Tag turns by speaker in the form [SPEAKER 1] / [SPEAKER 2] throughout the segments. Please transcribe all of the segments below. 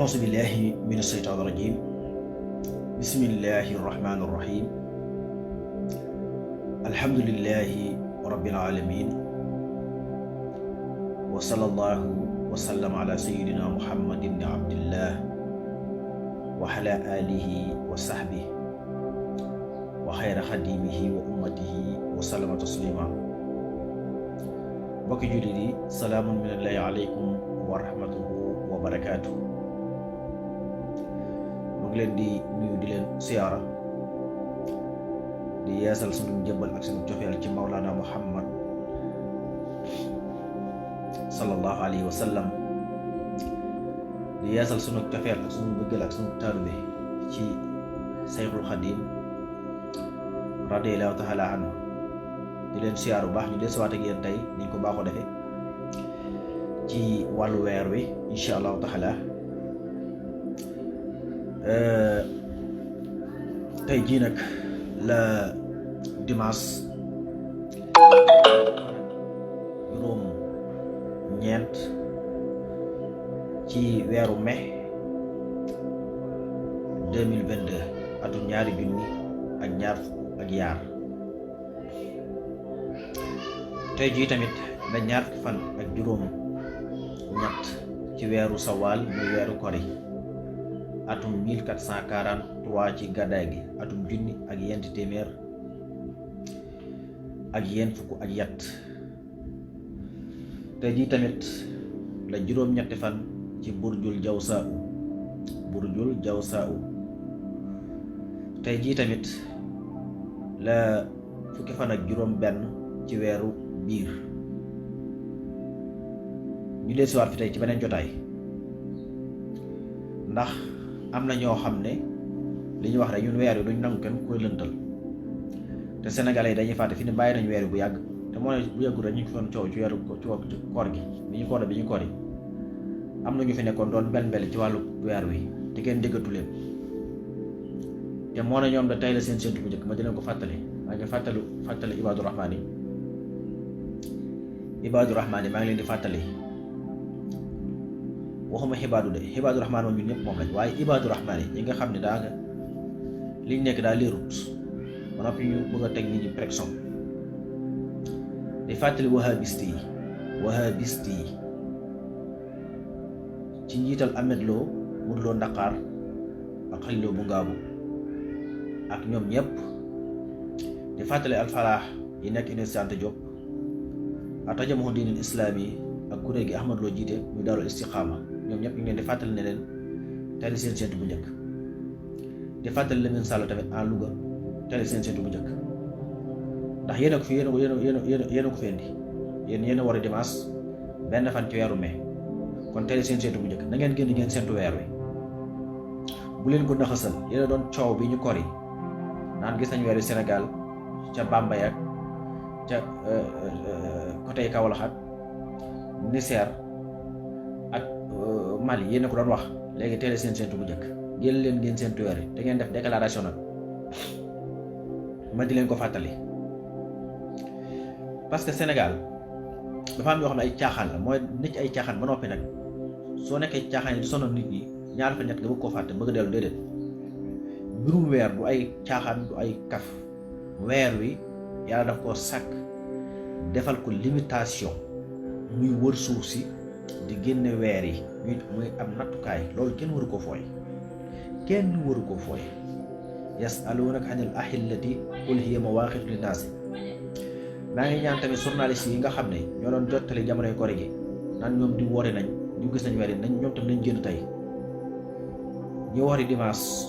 [SPEAKER 1] أعوذ بالله من الشيطان الرجيم بسم الله الرحمن الرحيم الحمد لله رب العالمين وصلى الله وسلم على سيدنا محمد بن عبد الله وعلى آله وصحبه وخير خديمه وأمته وسلم تسليما mbokki jullit yi salaamun minallahi aleykum wa rahmatuhu wa barakaatuhu mu ngi leen di nuyu di leen siyaara di yeesal sunu njëbbal ak sunu cofeel ci Mawlana Muhammad sallallahu alayhi wa sallam di yeesal sunu cofeel ak sunu bëggal ak sunu taalibe ci Seyxul Xadim radiyallahu taala anhu di leen siyaar bu baax ñu desuwaat ak yéen tey niñ ko baaxoo defee ci wàllu weer wi insha allahu taala tey jii nag la dimanche juróom ñeent ci weeru mai 2022 atum ñaari junni ak ñaar fukk ak yaar tey jii tamit la ñaar fan ak juróom ñett ci weeru sawaal muy weeru kori atum 1443 ci gàddaay gi atum junni ak yenti téeméer ak yent fukk ak yett tey jii tamit la juróom ñetti fan ci burjul jawsaa'u tey jii tamit la fukki fan ak juróom benn ci weeru biir ñu dee siwaat fi tey ci beneen jotaay ndax am na ñoo xam ne li ñu wax rek ñun weer wi duñ nangu kenn koy lëntal te sénégalais yi dañuy fàtte fi ne bàyyi nañu weer wi bu yàgg te moo ne bu yàggul rek ñu ngi fi doon coow ci weeru ci koor gi bi ñu koor yi am na ñu fi nekkoon doon mbel ci wàllu weer wi te kenn déggatu leen te moo ne ñoom da tey la seen séntu bu njëkk ma di leen ko fàttali maa ngi fàttali ibaadu rahmaan yi maa ngi leen di fàttali waxuma xibaadu de xibaadu rahmaan moom ñun ñëpp moom lañ waaye ibaadu rahmaan yi ñi nga xam ne daa nga liñ nekk daa leerut ba noppi ñu bëgg a teg nit ñi pression di fàttali wahabiste yi ci njiital Ahmed Lo Modou Lo Ndakaar ak Xalil Lo bu Ngaabu ak ñoom ñëpp di fàttali alfalaax yi nekk Université Anta Diop ak tajamuhu diinil islaam yi ak kuréel gi Ahmed Lo jiite muy daarul istiqaama ñoom ñëpp ñu ngi leen di fàttali ne leen tey la seen séntu bu njëkk di fàttali Lamine Sall tamit en Louga tey la seen séntu bu njëkk ndax yéen a ko fi yéen a ko fi indi yéen a war a dimanche benn fan ci weeru mai kon tey la seen séntu bu njëkk na ngeen génn ngeen séntu weer wi bu leen ko naxasal yéen a doon coow bi ñu kori naan gis nañ weer wi Sénégal ca Bambey ak ca côté Kaolack ak Niger ak Mali yéen a ko doon wax léegi teel seen séntu bu njëkk génn leen ngeen séntu weer yi te ngeen def déclaration nag ma di leen ko fàttali parce que Sénégal dafa am yoo xam ne ay caaxaan la mooy nit ci ay caaxaan ba noppi nag soo nekkee caaxaan yi di sonal nit ñi ñaar fa ñett nga bëgg koo fàtte bëgg dellu déedéet mbirum weer du ay caaxaan du ay kaf weer wi yàlla daf koo sàkk defal ko limitation muy wër suuf si di génne weer yi muy am nattukaay loolu kenn waru ko fooy yasalunaka anil ahillati qul hiya mawaaqitu linnaasi maa ngi ñaan tamit journaliste yi nga xam ne ñoo doon jottali jamonoy koor gi naan ñoom di woote nañ ñu gis nañ weer yi nañ ñoom tam nañ génn tey ñu wari dimanche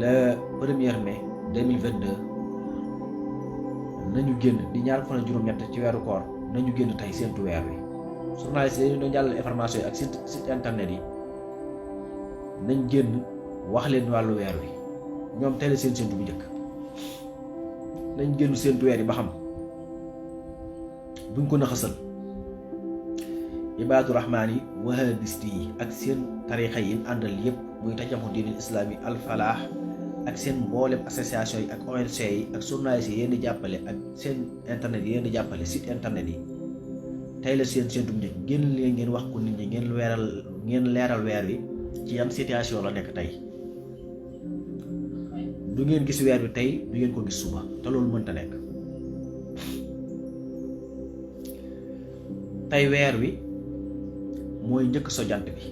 [SPEAKER 1] le 1er mai 2022 nañu génn di ñaar fan ak juróom-ñett ci weeru koor nañu génn tey séntu weer wi journaliste yi doon jàllale information yi ak site internet yi nañ génn wax leen wàllu weer wi ñoom tey la seen séntu bu njëkk nañ génn séntu weer yi ba xam buñ ko naxasal ibaadu rahmaan yi wahabiste yi ak seen tarixa yi àndal yépp muy tajamuhu diinil islaam yi alfalaax ak seen mboolem association yi ak ONG yi ak journaliste yi yéen di jàppale ak seen internet yi yéen di jàppale site internet yi tey la seen séntu bu njëkk génn leen ngeen wax ko nit ñi ngeen leeral weer wi ci yan situation la nekk tey. du ngeen gis weer wi tey du ngeen ko gis suba te loolu mënta nekk. tey weer wi mooy njëkk so jant bi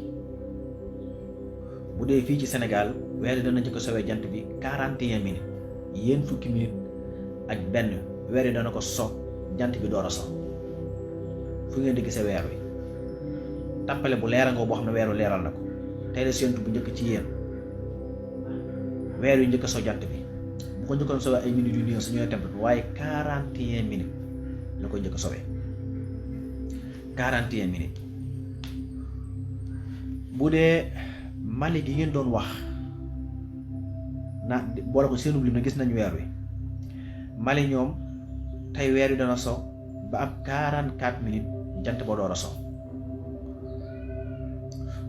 [SPEAKER 1] bu dee fii ci Sénégal weer wi dana njëkk sowee jant bi 41 minutes yéen fukki minutes ak benn weer wi dana ko so jant bi door a so. fu ngeen di gisee weer wi tappale bu leera nga boo xam ne weeru leeral na ko tey la séentu bu njëkk ci yéen weer wi njëkk so jant bi bu ko njëkkoon sowee ay minutes yu néew su ñëwee temp waaye 41 minutes la koy njëkk sowee 41 minutes. bu dee Mali gi ngeen doon wax na boole ko seenu lim na gis nañ weer wi Mali ñoom tey weer wi dana so ba am 44 minutes jant ba door a so.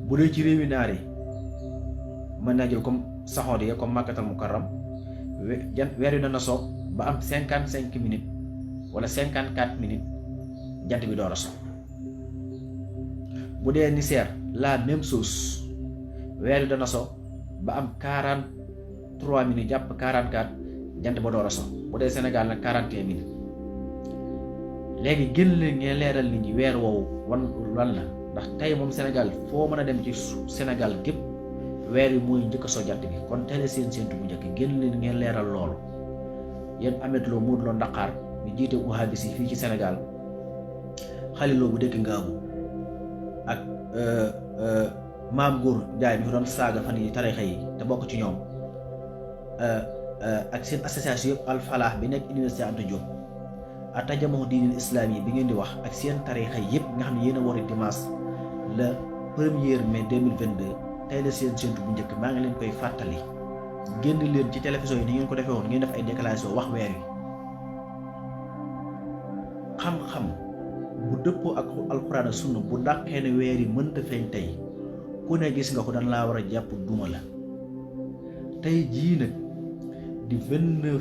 [SPEAKER 1] bu dee ci réewi naar yi mën naa jël comme saxoon yi comme Makkatal Mukarram weer wi dana so ba am 55 minutes wala 54 minutes jant bi door a so. bu dee Niger la même chose weer wi dana so ba am 43 minutes jàpp 44 jant ba door a so. bu dee Sénégal nag 41 minutes. léegi gën leen ngeen leeral nit ñi weer woowu lan la ndax tey moom Sénégal foo mën a dem ci Sénégal gépp weer wi mooy njëkk so jant bi kon tey la seen séentu bu njëkk gën leen ngeen leeral loolu. yéen Ameth Lo Modou Lo Ndakar mi jiite Wahhabis yi fii ci Sénégal Khalil Lo bu dëkk Ngaabu ak Maam Góor Njaay mi fi doon saaga fan yi tarixa yi te bokk ci ñoom ak seen association yëpp Al Falah bi nekk Université Anta Diop atajamoo diinil islam yi bi ngeen di wax ak seen tarixa yëpp nga xam ne yéen a war a dimanche le 1er mai 2022 tey la seen séentu bu njëkk maa ngi leen koy fàttali. génn leen ci télévision yi ni ngeen ko defee woon ngeen def ay déclaration wax weer wi xam-xam bu dëppoo ak alxuraan ak sunna bu dàqee ne weer yi mënta feeñ tey ku ne gis nga ko dan laa war a jàpp duma la. tey jii nag di 29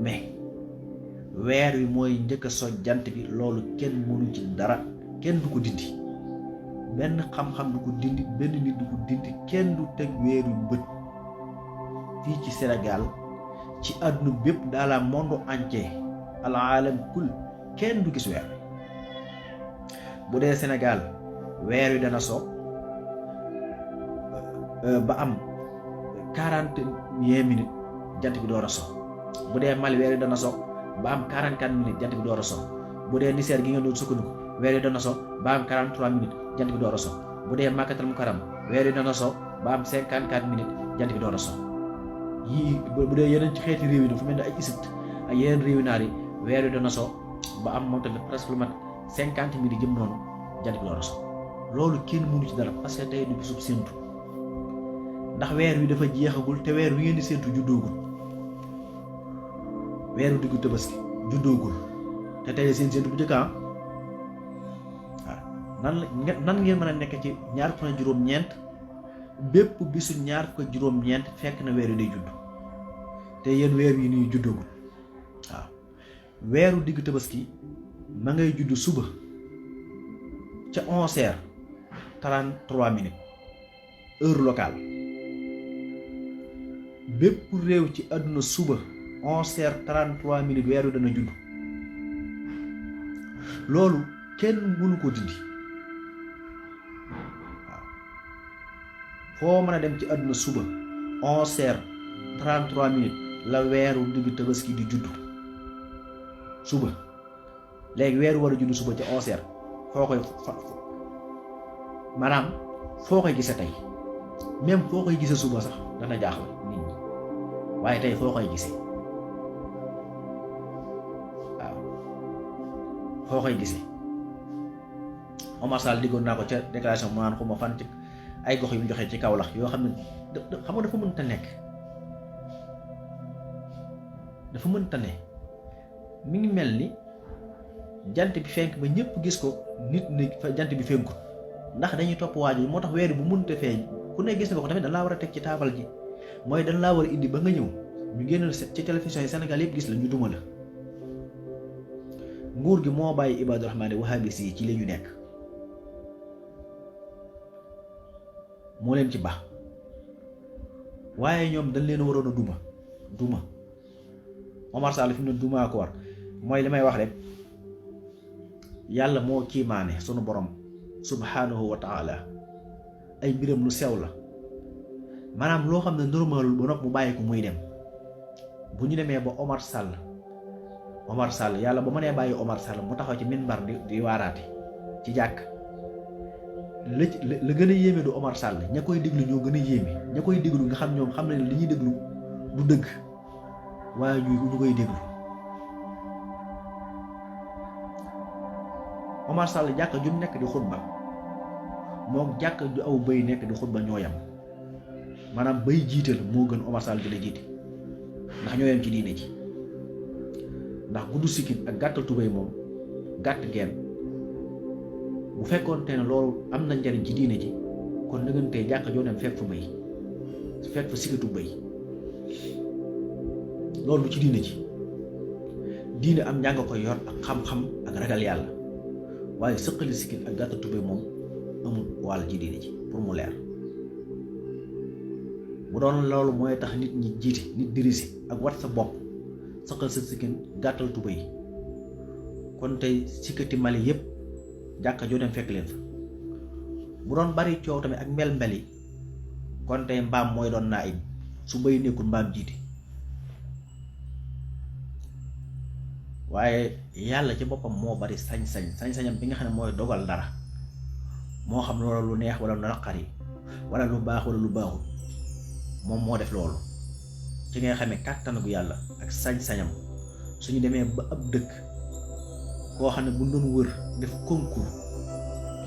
[SPEAKER 1] mai weer wi mooy njëkk a so jant bi loolu kenn mënu ci dara kenn du ko dindi benn xam-xam du ko dindi benn nit du ko dindi kenn du teg weer wi bët fii ci Sénégal ci àdduna bépp dans le monde entier al alam kul kenn du gis weer wi. bu dee Sénégal weer wi dana so ba am 41 minutes jant bi door a so. bu dee Mali weer wi dana so ba am 44 minutes jant bi door a so. bu dee Niger gi ngeen doon sukkandiku weer wi dana so ba am 43 minutes jant bi door a so. bu dee Makkatal Mukarram weer wi dana so ba am 54 minutes jant bi door a so. yii bu dee yeneen ci xeeti réew yi dafa mel ne ay Égypte ak yeneen réewi naar yi weer wi dana so ba am moom tamit presque lu mat 50 minutes jëm noonu jant bi door a so. loolu kenn mënu ci dara parce que tey du bisub séentu ndax weer wi dafa jeexagul te weer wi ngeen di séentu juddoogul. weeru diggu Tabaski juddoogul te tey seen séentu bu njëkk waaw nan ngeen mën a nekk ci ñaar fukk ak juróom-ñeent bépp bisu ñaar fukk ak juróom-ñeent fekk na weer wi day judd te yéen weer yi nii juddoogul. waaw weeru diggu Tabaski ma ngay judd suba ca 11h33 heure locale. bépp réew ci àdduna suba 11h33 weer wi dana judd loolu kenn mënu ko dindi. waaw foo mën a dem ci àdduna suba 11h33 la weeru diggu Tabaski di judd suba. léegi weeru war a judd suba ca 11h foo koy maanaam foo koy gisee tey même foo koy gisee suba sax dana jaaxal nit ñi waaye tey foo koy gisee waaw foo koy gisee. Omar Sall diggoon naa ko ca déclaration mu naan xuma fan ci ay gox yu mu joxee ci Kaolack yoo xam ne xam nga dafa mënta nekk mi ngi mel ni jant bi fenk ba ñëpp gis ko nit ni fa jant bi fenkul ndax dañuy topp waaju moo tax weer bu mënta feeñ ku ne gis nga ko tamit dañ laa war a teg ci taabal ji mooy dañ laa war a indi ba nga ñëw ñu génnal ci télévision yi Sénégal yëpp gis la ñu duma la. nguur gi moo bàyyi Ibaadu Rahmaan Wahhabis yi ci li ñu nekk moo leen ci baax waaye ñoom dañ leen waroon a duma Omar Sall fi mu ne dumaa ko war mooy li may wax rek yàlla moo kiimaane sunu borom subhanahu wa taala ay mbiram lu sew la maanaam loo xam ne normalul ba nopp mu bàyyi ko muy dem bu ñu demee ba Omar Sall yàlla ba mënee bàyyi Omar Sall mu taxaw ci minbar di waaraate ci jàkk la gën a yéeme du Omar Sall ña koy déglu ñoo gën a yéeme ña koy déglu nga xam ñoom xam ne li ñuy déglu du dëgg waaye ñu koy déglu Omar Sall jàkka ju nekk di xutba moom jàkka ju aw bëy nekk di xutba ñoo yam maanaam bëy jiital moo gën Omar Sall di la jiite ndax ñoo yam ci diine ji ndax gudd sikkin ak gàttal tubéy moom gàtt geen bu fekkoon te ne loolu am na njariñ ci diine ji kon nëgantee jàkka joo dem fekk fa bëy fekk fa sikkatu bëy loolu du ci diine ji diine am njàng koy yor ak xam-xam ak ragal yàlla waaye sëqali sikkin ak gàttal tubéy moom amul wàll ci diine ji pour mu leer bu doon loolu mooy tax nit ñi jiite nit dirisi ak wat sa bopp sëqal sa sikkin gàttal tubéy kon tey sikkati Mali yépp jàkka joo dem fekk leen fa bu doon bari coow tamit ak mbel-mbel yi kon tey mbaam mooy doon naa im su bëy nekkul mbaam jiite waaye yàlla ci boppam moo bari sañ-sañam bi nga xam ne mooy dogal dara moo xam loolu lu neex wala lu naqari wala lu baax wala lu baaxul moom moo def loolu ci ngay xamee kàttanu gu yàlla ak sañ-sañam suñu demee ba ab dëkk koo xam ne bu doon wër def concours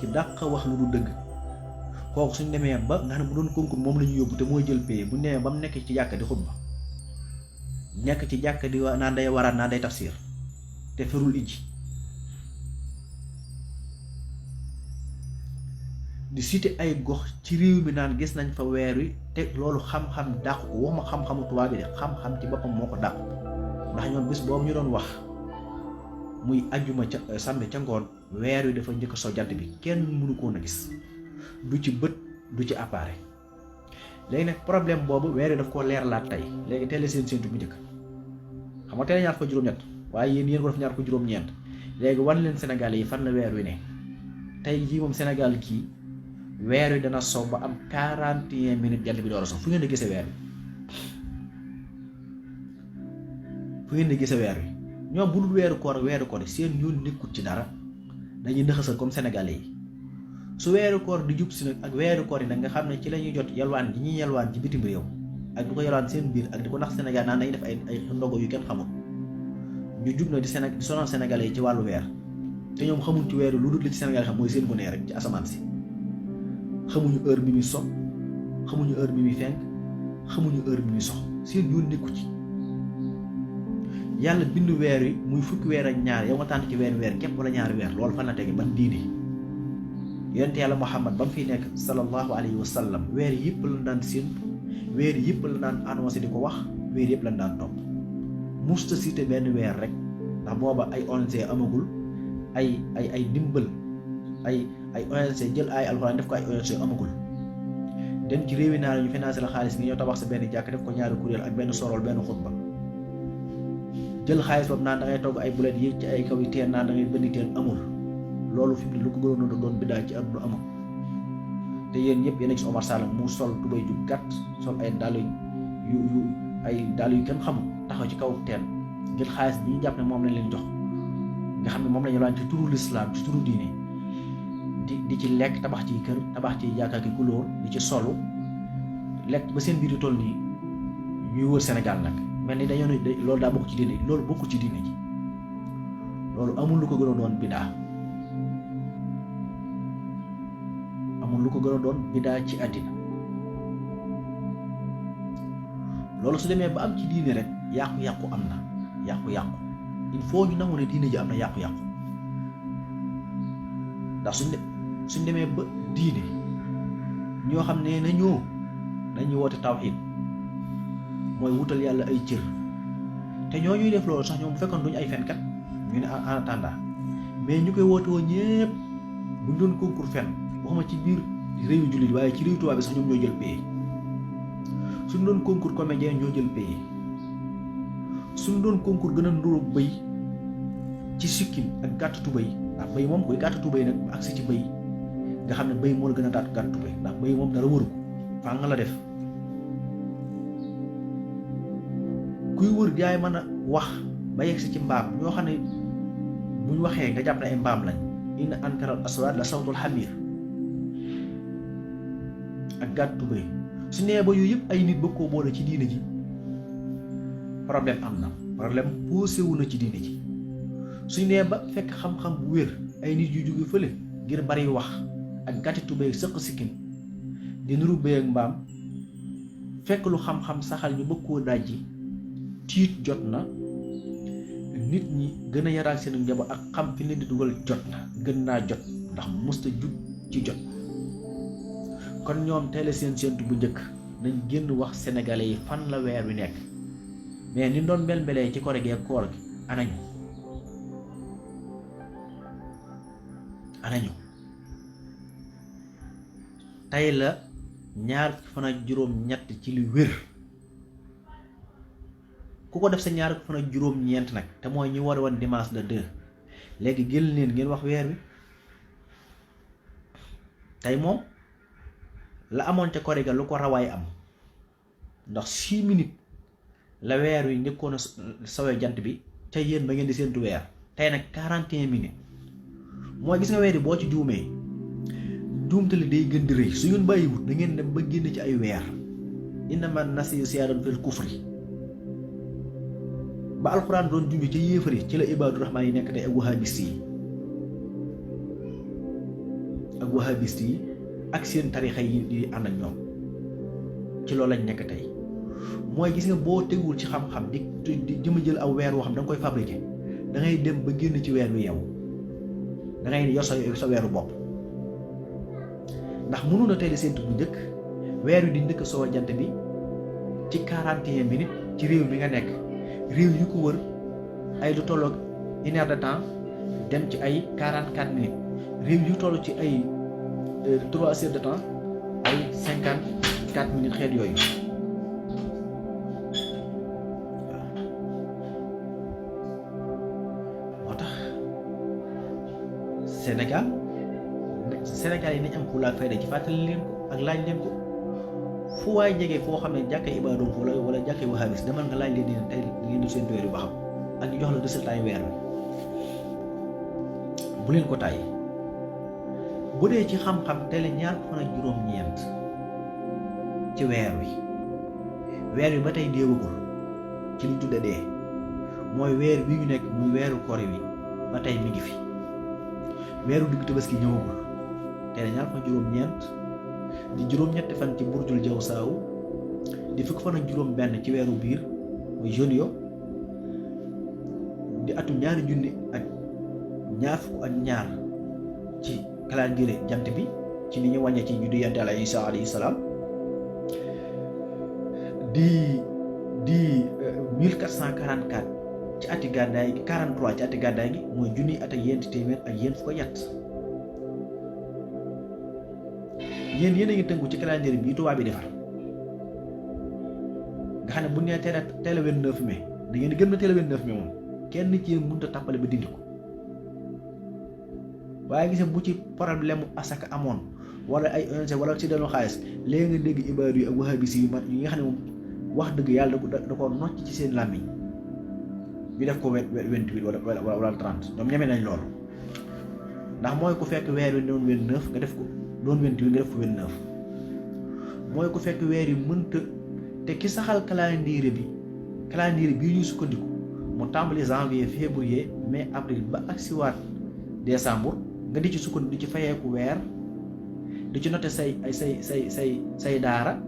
[SPEAKER 1] ki dàq wax lu du dëgg kooku suñu demee ba nga xam ne bu doon concours moom la ñu yóbbu te mooy jël paye bu ñu demee ba mu nekk ci jàkka di xutba nekk ci jàkka di naan day waraat naan day tafsir te ferul ijji di cité ay gox ci réew mi naan gis nañ fa weer wi te loolu xam-xam dàq ko waxuma xam-xamu tubaab bi de xam-xam ci boppam moo ko dàq ndax ñoom bis boobu ñu doon wax muy ajjuma ca samedi ca ngoon weer wi dafa njëkk soo jant bi kenn mënu koon a gis du ci bët du ci appareil léegi nag problème boobu weer wi daf koo leerlaat tey léegi teel seen séntu bu njëkk xam nga teel ñaar ko juróom-ñett waaye yéen ko def ñaar ko juróom-ñeent léegi wan leen Sénégal yi fan la weer wi ne tey jii moom Sénégal kii weer wi dana sow ba am 41 minutes jant bi door a sow fu ngeen di gisee weer wi ñoom bu dul weeru koor seen yoon nekkut ci dara dañuy nëxasal comme sénégalais yi su weeru koor di jub si nag ak weeru koor yi nag nga xam ne ci la ñuy jot yalwaan gi ñuy yalwaan ci bitim réew ak di ko yalwaan seen biir ak di ko nax Sénégal naan dañuy def ay ndogo yu kenn xamul ñu jub na di sonal sénégalais yi ci wàllu weer te ñoom xamuñ ci weeru lu dul li ci Sénégal xam mooy seen bu nee rek ci asamaan si xamuñu heure bi muy so xamuñu heure bi muy fenk xamuñu heure bi muy sox seen yoon nekku ci yàlla bindu weer wi muy fukki weer ak ñaar yow nga tànn ci weer képp wala ñaari weer loolu fan la tege ban diine yonent yàlla Muhammad ba mu fiy nekk sallallahu alayhi wa sallam weer yëpp la daan séentu weer yëpp la daan annoncé di ko wax weer yëpp la daan topp musta cité benn weer rek ndax booba ay ONG amagul ay dimbal ay ONG jël ay alxuraan def ko ay ONG amagul dem ci réewi naar ñu financé la xaalis ngi ñoo tabax sa benn jàkk def ko ñaari kuréel ak benn sorol benn xutba jël xaalis boobu naan da ngay togg ay bulet yéeg ci ay kaw yi teen naan da ngay bënni teen amul loolu fi mu ne lu ko gënoon a doon biddaa ci àdduna amul te yéen ñëpp yéen a gis Omar Sall mu sol tubay ju gàtt sol ay dàll yu kenn xamul taxaw ci kaw teen jël xaalis bi ñu jàpp ne moom lañ leen jox nga xam ne moom lañu laan ci turu lislaam ci turu diine di ci lekk tabax ci kër tabax ci jàkka ki couleur di ci solu lekk ba seen biir di toll nii ñuy wër Sénégal nag mel ni dañoo ne loolu daa bokk ci diine ji loolu bokku ci diine ji loolu amul lu ko gën a doon bidaa amul lu ko gën a doon bidaa ci àddina loolu su demee ba am ci diine rek yàqu-yàqu am na yàqu-yàqu il faut ñu nangu ne diine ji am na yàqu-yàqu ndax suñ demee ba diine ñoo xam ne nañoo dañuy woote tawxiid mooy wutal yàlla ay cër te ñoo ñuy def loolu sax ñoom bu fekkoon duñu ay fenkat ñu ne en attendant mais ñu koy woote woo ñépp buñ doon concours fenn waxuma ci biir réewu jullit waaye ci réew tubaab bi sax ñoom ñoo jël pays. suñu doon concours comédien ñoo jël pays. suñu doon concours gën a nduróog bëy ci sikkim ak gàtt tubéy ndax bëy moom kuy gàtt tubéy nag ak si ci bëy nga xam ne bëy moo la gën a gàtt tubéy ndax bëy moom dara wëru ko faa nga la def. kuy wër jaay mën a wax ba yegg si ci mbaam ñoo xam ne buñ waxee nga jàpp ne ay mbaam lañ. inna ankaral aswaat la sawtul xamir ak gàtt tubéy su nee ba yooyu yëpp ay nit bëgg koo boole ci diine ji problème am na problème posé wu na ci diine ji suñ nee ba fekk xam-xam bu wér ay nit yu jóge fële ngir bari wax ak gàtti tubéy sëq sikkim di nuru béy ak mbaam fekk lu xam-xam saxal ñu bëgg koo dajji tiit jot na nit ñi gën a yaraal seen njaboot ak xam fi leen di dugal jot na gën naa jot ndax musta jug ci jot kon ñoom teele seen séentu bu njëkk nañ génn wax sénégalais yi fan la weer wi nekk mais ni doon mbel-mbelee ci kore gi ak koor gi anañu tey la ñaar fan ak juróom-ñett ci li wér ku ko def sa ñaar fan ak juróom-ñeent nag te mooy ñu war woon dimanche le 2 léegi génn leen ngeen wax weer wi tey moom la amoon ca kore ga lu ko rawaay am ndax 6 minutes la weer wi njëkkoon a sawee jant bi ca yéen ba ngeen di séentu weer tey nag 41 minutes mooy gis nga weer yi boo ci juumee juumtali day gën di rëy su ngeen bàyyiwut da ngeen dem ba génn ci ay weer innama nasiyu ziyaadatun fil kufri ba alxuraan doon junj ca yéefari ci la ibaadu rahmaan yi nekk tey ak wahabist yi ak seen tarixa yi di ànd ak ñoom ci loolu lañ nekk tey mooy gis nga boo tegul ci xam-xam di jëma jël aw weer woo xam da nga koy fabriqué da ngay dem ba génn ci weer wi yow da ngay yor sa weeru bopp ndax mënu na tey séentu bu njëkk weer wi di njëkk soo jant bi ci 41 minutes ci réew mi nga nekk réew yu ko wër ay lu tolloog 1 heure de temps dem ci ay 44 minutes réew yu toll ci ay 3 heures de temps ay 54 minutes xeet yooyu moo tax Sénégal yi nañ am fulla ak fayda ci fàttali leen ko ak laaj leen ko fu waay jege foo xam ne jàkkee ibaadoom wala jàkkee wahabis demal nga laaj leen di tey ngeen di seen weer yu ba xam ak ñu jox la résultat yu weer wi bu leen ko tàyyi bu dee ci xam-xam tey la ñaar fan ak juróom-ñeent ci weer wi ba tey deewagul ci liñ tudde dee mooy weer wi ñu nekk muy weeru kori wi ba tey mi ngi fi weeru digg tabaski ñëwagul tey la ñaar fan juróom-ñeent di juróom-ñetti fan ci burjul jaw saaw di fukk fan ak juróom-benn ci weeru biir muy junio di atum ñaari junni ak ñaar fukk ak ñaar ci calendrier jant bi ci ni ñu wàññee ci juddu yonent Yàlla Isa alayhi salaam di 1444 ci ati gàddaay gi 43 ci ati gàddaay gi mooy junni at ak yent téeméer ak yent fukk ak ñett yéen a ngi tënku ci calendrier bi tubaab bi defar nga xam ne bu ñu nee teel a 29 mai da ngeen di gën a teel a 29 mai moom kenn ci yéen mënut a tàppale ba dindi ko waaye gis bu ci problème mu asaka amoon wala ay ONG wala ci delloo xaalis léegi nga dégg ibaadu yi ak wahabis yi nga xam ne moom wax dëgg yàlla da ko nocc ci seen làmmiñ bi def ko 28 wala 30 ñoom ñeme nañ loolu ndax mooy ku fekk weer wi doon 29 nga def ko doon 28 nga def ko 29 mooy ku fekk weer yi mënta te ki saxal calendrier bii ñuy sukkandiku mu tàmbali janvier février mai avril ba agsiwaat décembre nga di ci sukkandiku di ci fayeeku weer di ci noté say daara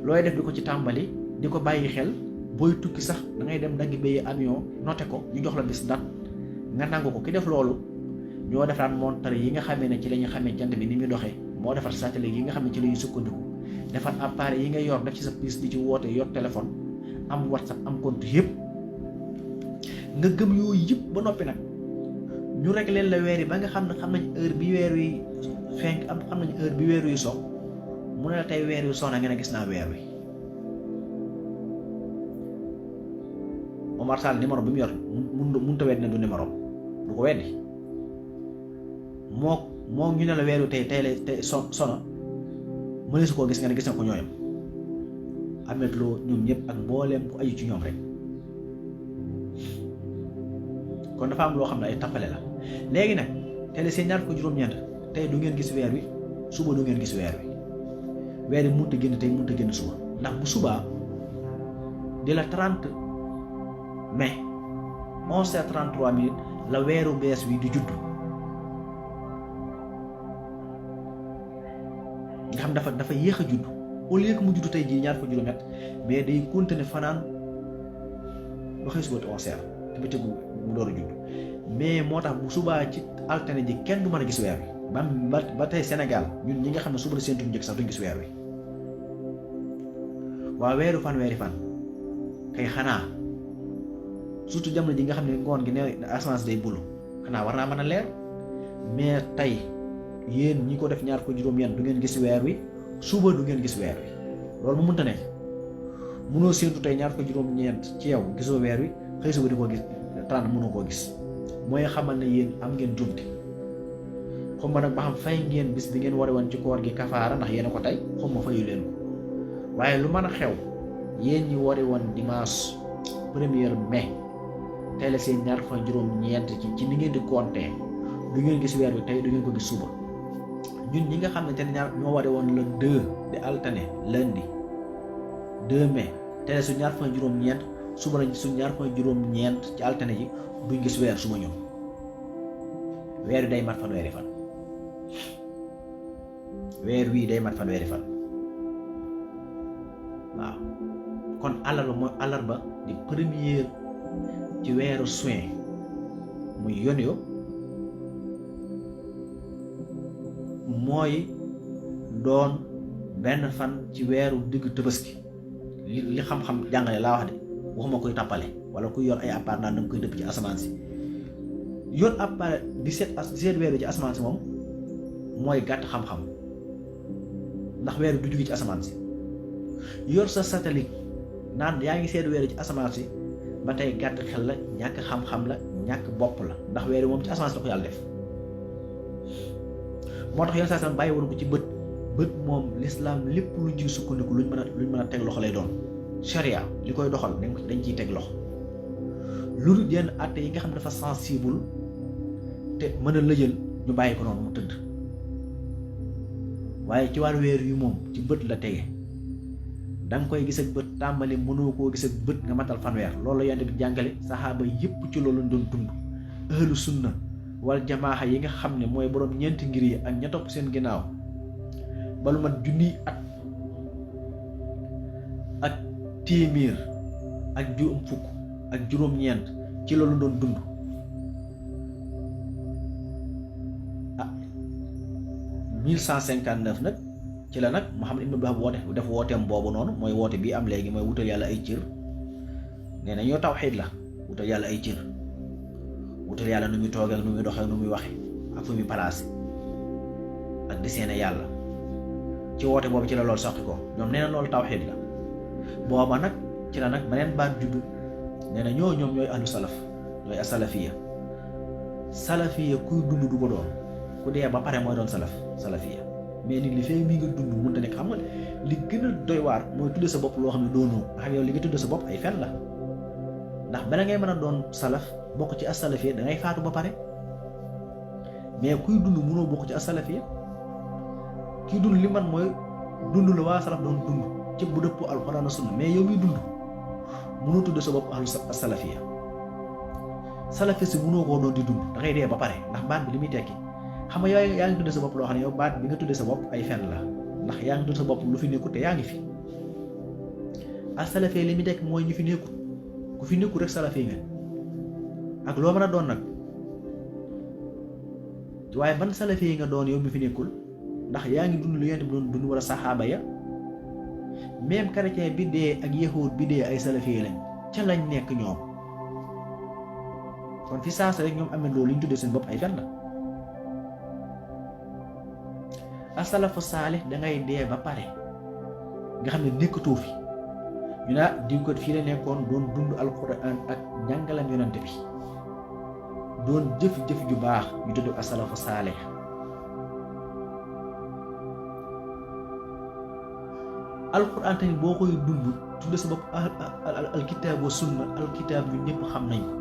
[SPEAKER 1] looy def di ko ci tàmbali di ko bàyyi xel booy tukki sax da ngay dem dagg béyi avion noté ko ñu jox la bis date nga nangu ko ki def loolu ñoo defaraat montre yi nga xamee ne ci la ñu xamee jant bi ni muy doxee moo defar satellite yi nga xam ne ci la ñuy sukkandiku defar appareil yi nga yor def ci sa piis di ci woote yor téléphone am WhatsApp am compte yëpp nga gëm yooyu yëpp ba noppi nag ñu rek leen la weer yi ba nga xam nañ heure bi weer wi fenk xam nañ heure bi weer wi so mu ne la tey weer wi so na ngeen gis naa weer wi. Omar Sall numéro bi mu yor mun ta weddi ne du numéro du ko weddi moo ñu ne la weer wi tey sono mëne su koo gis nga ne gis na ko ñooyam Ameth Lo ñoom ñëpp ak mbooleem ku aju ci ñoom rek. kon dafa am loo xam ne ay tappale la léegi nag télé seen ñaar ko juróom-ñeent tey du ngeen gis weer wi suba du ngeen gis weer wi weer wi mënut a génn tey mënut a génn suba ndax bu subaa di la 30 mai 11h33 la weeru bees wi di judd nga xam dafa yéex a judd au lieu que mu judd tey jii ñaar ko juróom-ñett mais day continuer fanaan ba xëy suba 11h te ba tegu mu door a judd mais moo tax bu subaa ci altine ji kenn du mën a gis weer wi ba tey Sénégal ñun ñi nga xam ne suba la séentu njëkk sax duñ gis weer wi waa weeru fanweeri fan kay xanaa surtout jamono ji nga xam ne ngoon gi ne asamaan day bulu xanaa war naa mën a leer mais tey yéen ñi ko def ñaar ko juróom-ñeent du ngeen gis weer wi suba du ngeen gis weer wi loolu mu mënta nekk mënoo séentu tey ñaar ko juróom-ñeent ci yow gisoo weer wi xëy suba di ko gis 30 mënoo koo gis mooy xamal ne yéen am ngeen jumte xom ma nag ba xam fay ngeen bis bi ngeen wari woon ci koor gi kafaara ndax yéen a ko tey xom ma fayu leen ko waaye lu mën a xew yéen ñi wari woon dimanche 1er mai tey la seen ñaar fan juróom-ñeent ci ni ngeen di compter du ngeen gis weer wi tey du ngeen ko gis suba ñun ñi nga xam ne te ñaar ñoo wari woon le 2 di altine lundi 2 mai tey la su ñaar fan juróom-ñeent suba lañ su ñaar fan juróom-ñeent ci altine ji duñ gis weer suba ñun weer wi day mat fanweeri fan weer wii day mat fanweeri fan waaw kon àllarba mooy àllarba di premier ci weeru juin muy Yonyo mooy doon benn fan ci weeru diggu Tabaski li xam-xam jàngale laa wax de waxuma koy tàppale wala kuy yor ay appareil naan danga koy dëpp ci asamaan si yor appareil di seet weer wi ci asamaan si moom mooy gàtt xam-xam ndax weer wi du jóge ci asamaan si yor sa satellite naan yaa ngi seet weer wi ci asamaan si ba tey gàtt xel la ñàkk xam-xam la ñàkk bopp la ndax weer wi moom ci asamaan si la ko yàlla def moo tax yoon saa sam bàyyi woon ko ci bët moom lislaam lépp luñ ciy sukkandiku luñ mën a teg loxo lay doon sharia li koy doxal dañ ciy teg loxo lu dul yenn àtte yi nga xam ne dafa sensible te mën a lëjal ñu bàyyi ko noonu mu tëdd waaye ci wàllu weer yu moom ci bët la tege danga koy gis ak bët tàmbali mënoo koo gis ak bët nga matal fanweer loolu la yonent bi jàngale saxaaba yépp ci loolu doon dund ahlu sunna wal jamaaxa yi nga xam ne mooy boroom ñeenti ngir yi ak ña topp seen ginnaaw ba lu mat junniy at ak téeméer ak juróom fukk ak juróom-ñeent ci loolu doon dund 1159 nag ci la nag Muhammad ibn Abdul Wahhab def wooteem boobu noonu mooy woote bii am léegi mooy wutal yàlla ay cër nee na ñoo tawxiid la wutal yàlla ay cër wutal yàlla nu muy toogee ak nu muy doxee nu muy waxee ak fu muy placé ak di seene yàlla ci woote boobu ci la loolu soqi ko ñoom nee na loolu tawxiid la booba nag ci la nag beneen baat juddu nee na ñoom ñooy ahlu salaf ñooy asalafiya salafiya kuy dund du ko doon ku dee ba pare mooy doon salafiya mais nit li fee mi nga dund mënta nekk xam nga li gën a doy waar mooy tudde sa bopp loo xam ne doonoo nga xam yow li nga tudde sa bopp ay fen la ndax bala ngay mën a doon salaf bokk ci asalafiya da ngay faatu ba pare mais kuy dund mënoo bokk ci asalafiya kii dund li man mooy dund la waa salaf doon dund ci bu dëpp alxuraan sunna mais yow miy dund mënoo tudde sa bopp ahlu asalafiya salafi si mënoo koo doon di dund da ngay dee ba pare ndax baat bi li muy tekki xam nga yaa ngi tudde sa bopp loo xam ne yow baat bi nga tudde sa bopp ay fen la ndax yaa ngi tudde sa bopp lu fi nekkut te yaa ngi fi as-salafee li muy tekk mooy ñu fi nekkut ku fi nekkut rek salafee nga ak loo mën a doon nag waaye ban salafee nga doon yow mi fi nekkul ndax yaa ngi dund lu yent bi doon dund wala saxaaba ya même chrétien bi dee ak yahud bi dee ay salafee lañ ca lañ nekk ñoom kon fi saasa rek ñoom amee loolu li ñu tuddee seen bopp ay fen la. asalafu saalih da ngay dee ba pare nga xam ne nekkatoo fi ñu naa di ko fii la nekkoon doon dund alquran ak njàngalam yonante bi doon jëf-jëf ju baax ñu tudd asalafu saalih. alquran tamit boo koy dund tudde sa bopp alkitaab wa sunna alkitaab ñu ñëpp xam nañ ko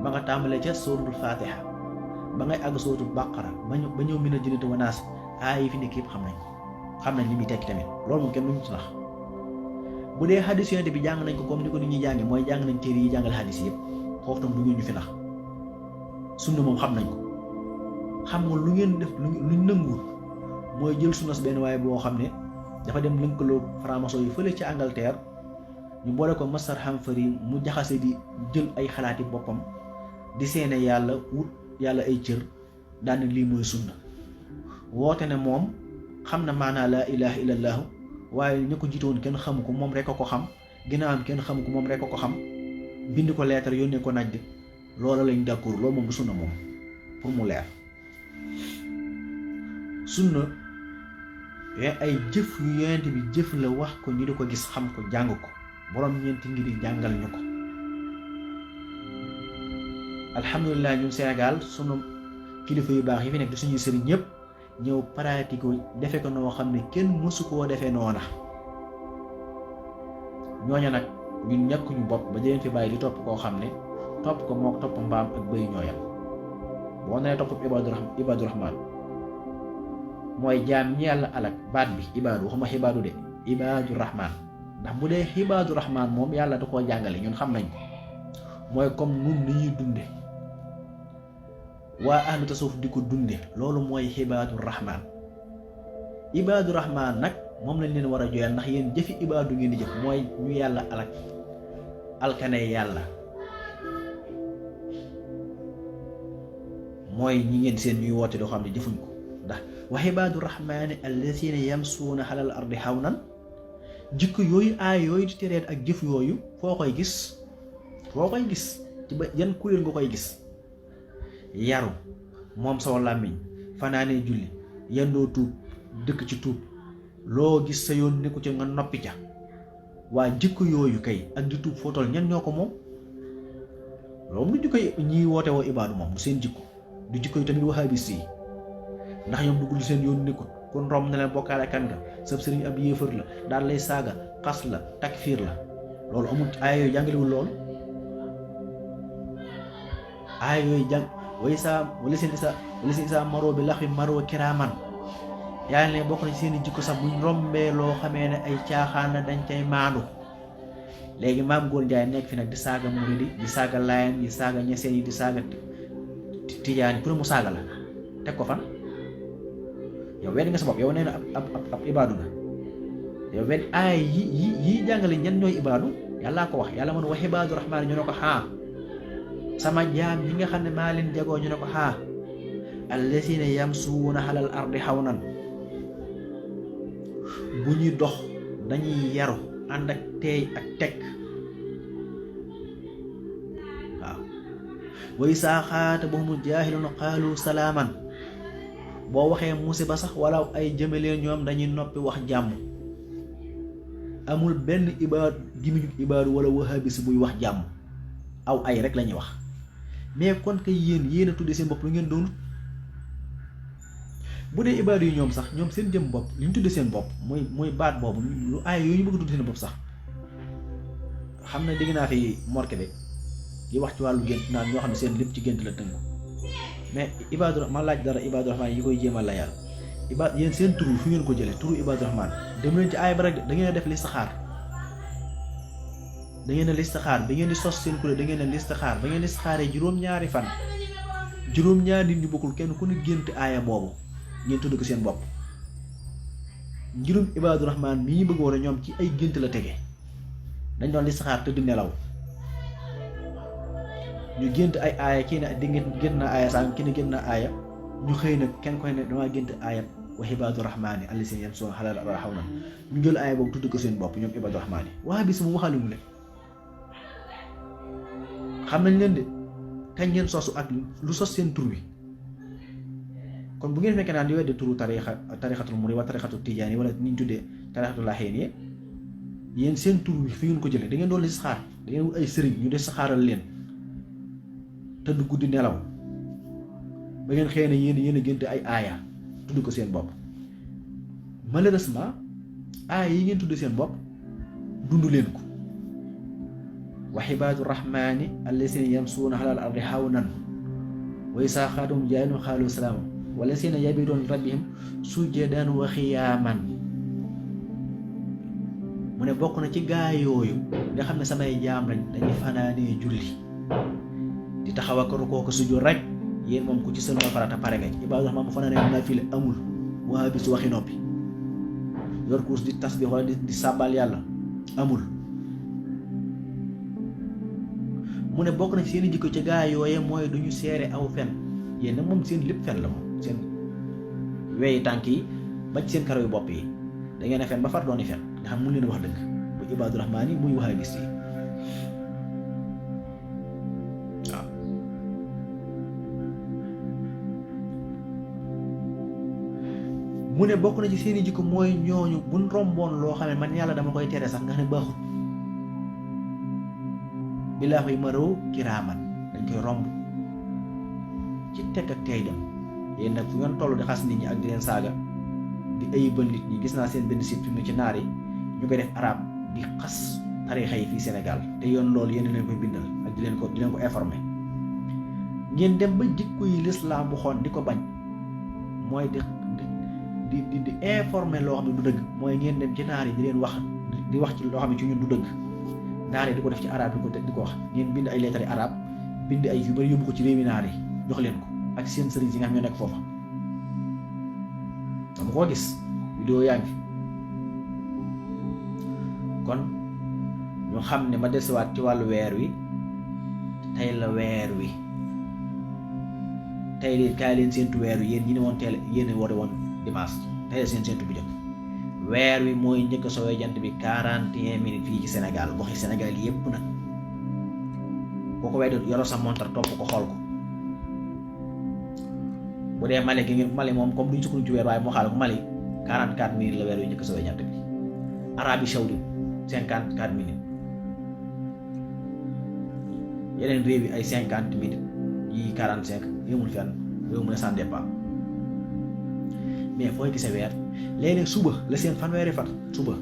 [SPEAKER 1] ba nga tàmbalee ca suratul fatiha ba ngay àgg suratul baqara ba ñëw mina jinnati wa naas aay yi fi nekk yëpp xam nañ li muy tekki tamit loolu moom kenn duñu ci nax. bu dee hadis yonent bi jàng nañ ko comme ni ko nit ñi jàngi mooy jàng nañ téere yi jàngale hadis yëpp foofu tam du ngeen ñu fi nax. sunna moom xam nañ ko xam nga lu ngeen def luñ nanguwul mooy jël sunna si benn waaye boo xam ne dafa dem lëkkaloo franc-maçon yi fële ci Angleterre ñu boole ko Masar Humphrey mu jaxase di jël ay xalaati boppam di seene yàlla wut yàlla ay cër daane lii mooy sunna woote ne moom xam na maanaa laa ilaha illallahu waaye ñu ko jiitoon kenn xamu ko moom rek a ko xam ginnaawam kenn xamu ko moom rek a ko xam bind ko leetar yónnee ko najd loola lañ d'accord loolu moom du sunna moom pour mu leer. sunna ay jëf yu yonent bi jëf la wax ko ñu di ko gis xam ko jàng ko borom ñeenti ngir jàngal ñu ko. alhamdulilah ñun Sénégal sunu kilifa yu baax yi fi nekk di suñuy sëriñ ñëpp ñëw pratique ko defe ko noo xam ne kenn mësu koo defee noona. ñooña nag ñun ñàkkuñu bopp ba di leen fi bàyyi di topp koo xam ne topp ko mook topp mbaam ak bëy ñooyam. boo nee topp ibaadu rahmaan mooy jaam ñi yàlla alak baat bi ibaadu waxuma xibaadu de ibaadu rahmaan ndax bu dee xibaadu rahmaan moom yàlla da koo jàngale ñun xam nañ ko mooy comme nun ni ñuy dunde waa ahlu tasawuf di ko dunde loolu mooy xibaadu rahmaan. ibaadu rahmaan nag moom lañ leen war a joyal ndax yéen jëfi ibaadu ngeen di jëf mooy ñu yàlla alak alkane yàlla mooy ñi ngeen seen ñuy woote doo xam ne jëfuñ ko ndax wa ibaadu rahmaani allazina yamsuuna alal ardi hawnan jikko yooyu aay yooyu di tereet ak jëf yooyu foo koy gis ci ba yan kuréel nga koy gis. yaru moom saw làmmiñ fanaanee julli yendoo tuub dëkk ci tuub loo gis sa yoon nekku ci nga noppi ca waa jikko yooyu kay ak di tuub foo toll ñan ñoo ko moom. loolu du jikko ñiy woote woo ibaadu moom du seen jikko du jikko yi tamit wahabis yi ndax ñoom duggul seen yoon nekkul kon rom na leen bokkaale kan nga sab sëriñ ab yéefar la daal lay saaga xas la takfiir la loolu amul aaya yooyu jàngalewul loolu. aaya yooyu jàng wala seen isa maroo bi lax bi maroo kiraaman yàlla ne bokk na ci seen i jikko sax buñ rombee loo xamee ne ay caaxaan la dañ cay maandu. léegi maam góor njaay nekk fi nag di saaga muridi di saaga laayeen di saaga ñeseen yi di saaga tijaan yi pour mu saaga la teg ko fan. yow weddi nga sa bopp yow nee na ab ibaadu nga yow weddi aay yi jàngale ñan ñooy ibaadu yàllaa ko wax yàlla mën wax ibaadu rahmaan ñu ne ko xaa sama jaam yi nga xam ne maa leen jagoo ñu ne ko xaa allazina yamsuuna alal ardi hawnan bu ñuy dox dañuy yaru ànd ak teey ak teg waaw. wa izaa xaatabahumul jaahiluuna qaalu salaaman boo waxee musiba sax wala ay jëmaleen ñoom dañuy noppi wax jàmm. amul benn gimiñu ibaadu wala wahabis buy wax jàmm aw ay rek lañuy wax. mais kon kay yéen a tuddee seen bopp lu ngeen doonut. bu dee ibaadu yi ñoom sax ñoom seen jëm bopp li ñu tuddee seen bopp mooy baat boobu lu aay yooyu ñu bëgg a tuddee seen bopp sax. xam na dégg naa fi morke be di wax ci wàllu gént naan ñoo xam ne seen lépp ci gént la tënku mais ibaadu ma laaj dara ibaadu rahmaan yi koy jéemal la yàlla yéen seen turu fu ngeen ko jëlee turu ibaadu rahmaan dem leen ci aay ba rek da ngeen a def listixaar da ngeen a listixaar ba ngeen di sos seen kuréel da ngeen a listixaar ba ngeen listixaaree juróom-ñaari fan juróom-ñaari nit ñu bokkul kenn ku ne gént aaya boobu ngeen tudd ko seen bopp. ngirum ibaadu rahmaan mi ñu bëgg woon ñoom ci ay gént la tege dañ doon listixaar tëdd nelaw ñu gént ay aaya kii ne di gént na aaya sànq kii ne gént na aaya ñu xëy na kenn koy ne damaa gént aaya wa ibaadu rahmaani allazina yamsuuna alal ardi hawnan ñu jël aaya boobu tudd ko seen bopp ñoom ibaadu rahmaani waa bis mu waxalu mu leen xam nañ leen de kañ ngeen sosu ak lu sos seen tur wi kon bu ngeen fekkee naan di weddi turu tarixatul murid wa tarixatul tijaani wala ni ñu tuddee tarixatul laxeen yéen seen tur wi fi ngeen ko jëlee da ngeen doon li saxaar da ngeen wut ay sëriñ ñu des saxaaral leen tëdd guddi nelaw ba ngeen xëy na yéen a génte ay aaya tudd ko seen bopp malheureusement aaya yi ngeen tudd seen bopp dund leen ko wa ibaadu rahmaani allazina yamsuuna alal ardi hawnan wa izaa xaatabahum jaahilun qaalu salaaman wallazina yabiituuna li rabbihim sujjadan wa qiyaaman mu ne bokk na ci gaa yooyu nga xam ne samay jaam lañ dañuy fanaanee julli di taxaw ak rukoo ko sujjóot rek yéen moom ku ci seen farata pare nga ci ibaadu rahmaan mu fanaanee naafila amul waa bis waxi noppi yor course di tasbih wala di sàbbal yàlla amul mu ne bokk na ci seen jikko ci gaa yooye mooy duñu seere aw fen yéen nag moom seen lépp fen la moom seen weyi tànk yi ba ci seen karaw yu bopp yi da ngeen a fen ba far dooni fen nga xam mun leen wax dëgg bu ibaadu rahmaan yi muy wahabis yi waaw mu ne bokk na ci seeni jikko mooy ñooñu buñ romboon loo xam ne man yàlla dama koy tere sax nga xam ne baaxut billaa koy maroo kiraaman dañ koy romb ci tekk ak tey dem yéen nag fu ngeen toll di xas nit ñi ak di leen saaga di ayibal nit ñi gis naa seen benn site fi mu ci naar yi ñu koy def arab di xas tarixa yi fii Sénégal te yoon loolu yéen leen koy bindal ak di leen ko informer ngeen dem ba jikko yi lislaam bu xoon di ko bañ mooy di informer loo xam ne du dëgg mooy ngeen dem ci naar yi di leen wax di wax ci loo xam ne ci ñun du dëgg naar yi di ko def ci arab di ko wax ngeen bind ay lettre arab bind ay yu bari yóbbu ko ci réewi naar yi jox leen ko ak seen sëriñ si nga xam ñoo nekk foofa dama koo gis vidéo yaa ngi kon ñu xam ne ma desiwaat ci wàllu weer wi tey la weer wi tey de kaay leen seentu weer wi yéen ñi ne woon teel yéen woote woon dimanche tey la seen seentu bu jot weer wi mooy njëkk a sowee jant bi 41 minutes fii ci Sénégal goxi Sénégal yépp nag boo ko weddee yoroo sa montar topp ko xool ko bu dee Mali gi ngeen Mali moom comme duñ sukkandiku ci weer waaye moo xaal ko Mali 44 minutes la weer wi njëkk a sowee jant bi Arabie Saoudite 54 minutes yeneen réew yi ay 50 minutes yi 45 yëmul fenn réew mu ne sans départ mais fooy gisee weer léeg-léeg suba la seen fanweeri fan suba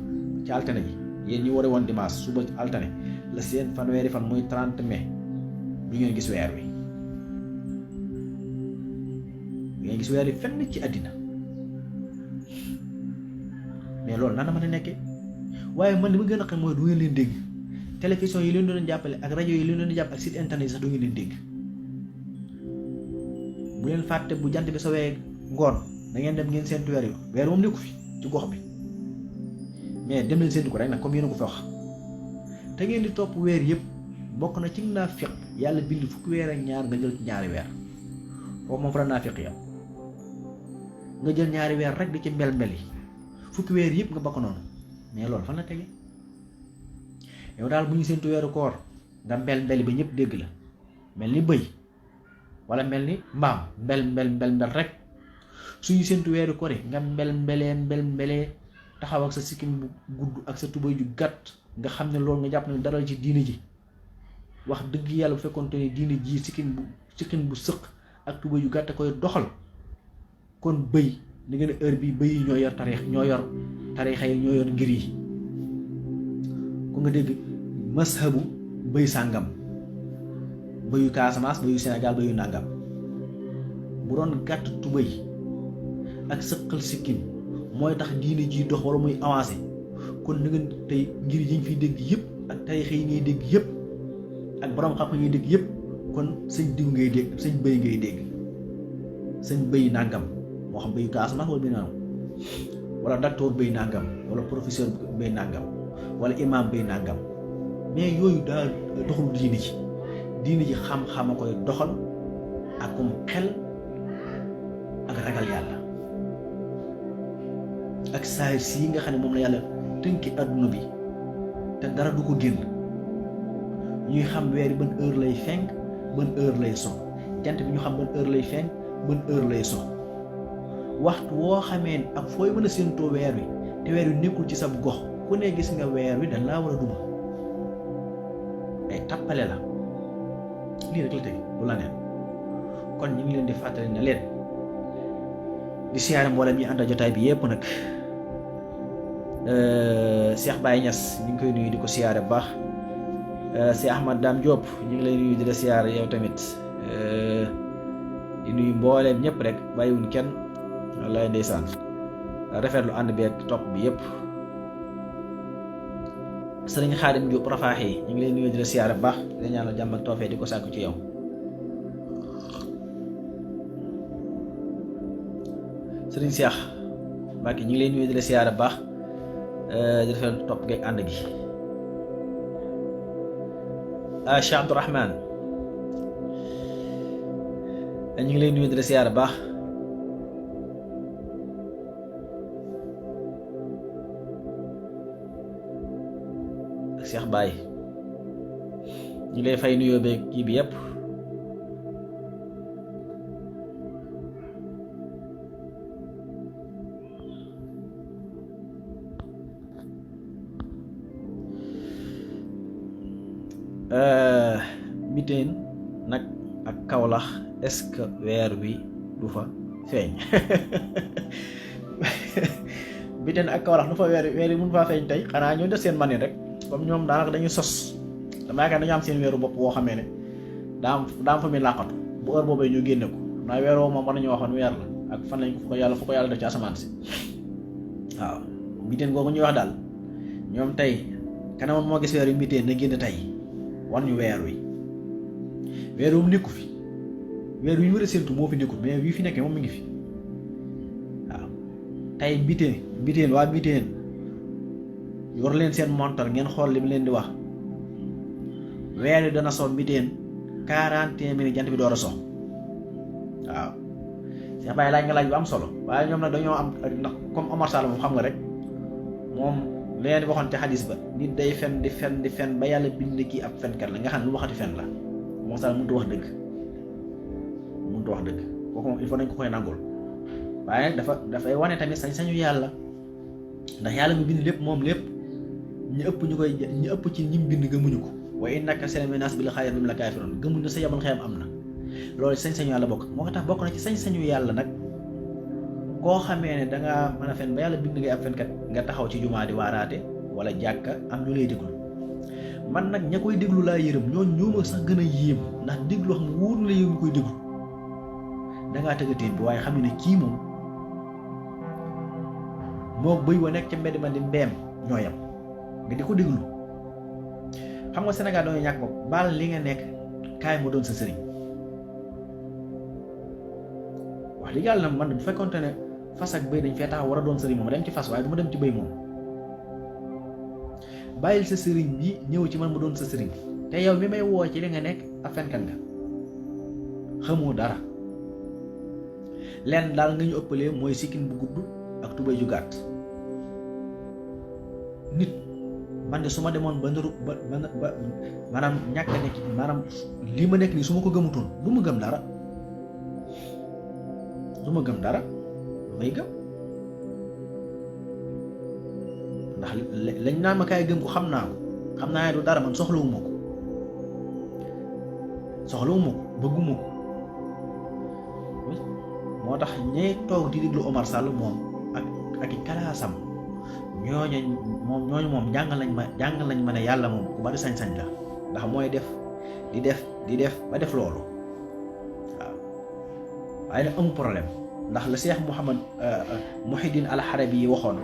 [SPEAKER 1] ci altine ji yéen ñi ware woon dimanche suba ci altine la seen fanweeri fan muy 30 mai du ngeen gis weer wi du ngeen gis weer wi fenn ci àddina mais loolu nan la mën a nekkee waaye man li ma gën a xam mooy du ngeen leen dégg télévision yi leen doon jàppale ak rajo yi leen doon jàpp ak site internet yi sax du ngeen leen dégg bu leen fàtte bu jant bi sowee ngoon da ngeen dem ngeen seentu weer yi weer moom nekku fi ci gox bi mais dem leen seentu ko rek nag comme yéen a ko fi wax te ngeen di topp weer yëpp bokk na ci naafiq yàlla bind fukki weer ak ñaar nga jël ci ñaari weer foofu moom fa la naafiq yam nga jël ñaari weer rek di ci mbel-mbel yi fukki weer yëpp nga bokk noonu mais loolu fan la tege yow daal bu ñu seentu weeru koor nga mbel-mbeli ba ñëpp dégg la mel ni bëy wala mel ni mbaam mbel rek suñu seentu weeru koor yi nga mbel-mbelee taxaw ak sa sikkim bu gudd ak sa tubay ju gàtt nga xam ne loolu nga jàpp ne dara ci diine ji wax dëgg yàlla bu fekkoon te ne diine ji sikkim bu sëq ak tubay ju gàtt koy doxal kon bëy ni ngeen heure bi bëy yi ñoo yor tariixa yi ñoo yor ngir yi ku nga dégg mashabu bëy sàngam bëyu Casamance bëyu Sénégal bëyu nàngam bu doon gàtt tubay ak sëqal sikkim mooy tax diine ji dox wala muy avancé kon na ngeen tey ngir yi ñu fiy dégg yëpp ak tariixa yi ngay dégg yëpp ak borom xam-xam ngay dégg yëpp kon sëñ diw ngay dégg sëñ bëy ngay dégg sëñ bëy nàngam moo xam bëyu Casamance wala bëy nàngam wala docteur bëy nàngam wala professeur bëy nàngam wala imam bëy nàngam mais yooyu daal doxul diine ji xam-xam a koy doxal akum xel ak ragal yàlla ak saayir si nga xam ne moom la yàlla tënki adduna bi te dara du ko génn ñuy xam weer ban heure lay fenk ban heure lay so jant bi ñu xam ban heure lay feeñ ban heure lay so waxtu woo xamee ak fooy mën a séentoo weer wi te weer wi nekkul ci sa gox ku ne gis nga weer wi dañ laa war a duma ay tappale la lii rek la teg lu la neen kon ñu ngi leen di fàttali ne leen di siyaare mboolem ñi ànd ak jotaay bi yépp nag Cheikh Baye Niass ñu ngi koy nuyu di ko siyaare bu baax Cheikh Ahmad Dame Diop ñu ngi lay nuyu di la siyaare yow tamit di nuyu mbooleem ñëpp rek bàyyiwuñ kenn wallaay ndeysaan rafetlu ànd bi ak topp bi yépp sëriñ Xaadim Diop rafaax yi ñu ngi lay nuyu di la siyaare bu baax di la ñaanal jàmm ak toofee di ko sàkku ci yow sëriñ Cheikh Mbacke ñu ngi lay nuyu di la siyaare bu baax di rafetlu topp geeg ànd gi Cheikh Abdourahmane ñu ngi lay nuyu di la siyaare baax Cheikh Baye ñu ngi lay fay nuyoo beeg kii bi yépp Biteen nag ak Kawlax est-ce que weer wi du fa feeñ Biteen ak Kawlax du fa weer wi mun faa feeñ tey xanaa ñoo def seen manin rek comme ñoom daanaka dañuy sos dama yaakaar dañu am seen weeru bopp boo xamee ne daa am fa muy làqatu bu heure boobee ñu génne ko ndax weer woo moom war nañu waxoon weer la ak fan lañ fu ko yàlla def ci asamaan si waaw Biteen googu ñuy wax daal ñoom tey kanamoon moo gis weer wi Biteen na génn tey wan ñu weer wi mu nekku fi weer wi ñu war a séentu moo fi nekkul mais wi fi nekkee moom mi ngi fi waaw tey Biteen waa Biteen yor leen seen montar ngeen xool li mu leen di wax weer wi dana so Biteen 41 minutes jant bi door a so waaw Cheikh Baye laaj nga laaj bu am solo waaye ñoom nag dañoo am ndax comme Omar Sall moom xam nga rek moom leen di waxoon ci xadis ba nit day fen di fen ba yàlla bind kii ab fenkat la nga xam ne lu waxati fen la moom Sall mënut a wax dëgg kooku moom il faut nañ ko koy nangul waaye dafay wane tamit sañ-sañu yàlla ndax yàlla mu bind lépp moom lépp ñu ëpp ci ñi mu bind gëmuñu ko wa innaka salamin nas bil xayr bim la kaafiroon gëmuñ ne sa yamal xeyam am na loolu sañ-sañu yàlla bokk moo ko tax bokk na ci sañ-sañu yàlla nag koo xamee ne dangaa mën a fen ba yàlla bind ngay ab fenkat nga taxaw ci jumaa di waaraate wala jàkka am ñu lay déglu man nag ña koy déglu laa yërëm ñoo ma sax gën a yéem ndax déglu xam wóor la yow ñu koy déglu dangaa tëggateen bi waaye xam ne kii moom moo bëy wa nekk ca mbedd ma di mbeem ñoo yam nga di ko déglu xam nga Sénégal dañoo ñàkk bopp baal li nga nekk kaay mu doon sa sëriñ wax dëgg yàlla man bu fekkonte ne fas ak bëy dañ fee taxaw war a doon sëriñ moom dem ci fas waaye du ma dem ci bëy moom bàyyil sa sëriñ bi ñëw ci man mu doon sa sëriñ te yow mi may woo ci li nga nekk ab fenkat nga xamoo dara lenn daal nga ñu ëppalee mooy sikkin bu gudd ak tubéy ju gàtt nit man de su ma demoon ba nduru ba maanaam ñàkk a nekk maanaam lii ma nekk nii su ma ko gëmutoon du ma gëm dara lu may gëm ndax lañ naan ma kaay gëm ko xam naa ne du dara man soxlawuma ko bëgguma ko moo tax ñee toog di déglu Omar Sall moom ak i kalaasam ñooñu moom jàngal nañ ma ne yàlla moom ku bari sañ-sañ la ndax mooy def di def ba def loolu waaw waaye nag amul problème ndax la Cheikh Mouhamad Muhiddin al-Arabi yi waxoon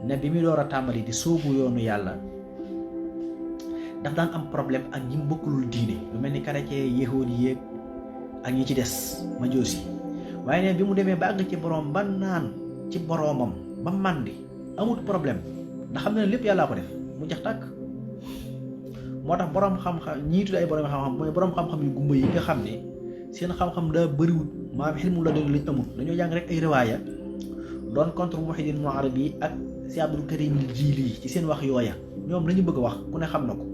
[SPEAKER 1] ne bi muy door a tàmbali di sóobu yoonu yàlla daf daan am problème ak ñi mbokkulul diine lu mel ni chrétien yahuud yéeg ak ñi ci des majuus yi waaye ne bi mu demee ba àgg ci boroom ba naan ci boroomam ba màndi amut problème ndax xam na ne lépp yàllaa ko def mu jax tàkk moo tax boroom xam-xam ñii tudd ay boroom xam-xam mooy boroom xam-xam yu gumba yi nga xam ne seen xam-xam daa bëriwut maam xilmu la doon lañ amut dañoo jàng rek ay riwaaya doon contre Muhiddin al-Arabi ak si Abdul Karim al-Jili ci seen wax yooya ñoom lañu bëgg a wax ku ne xam na ko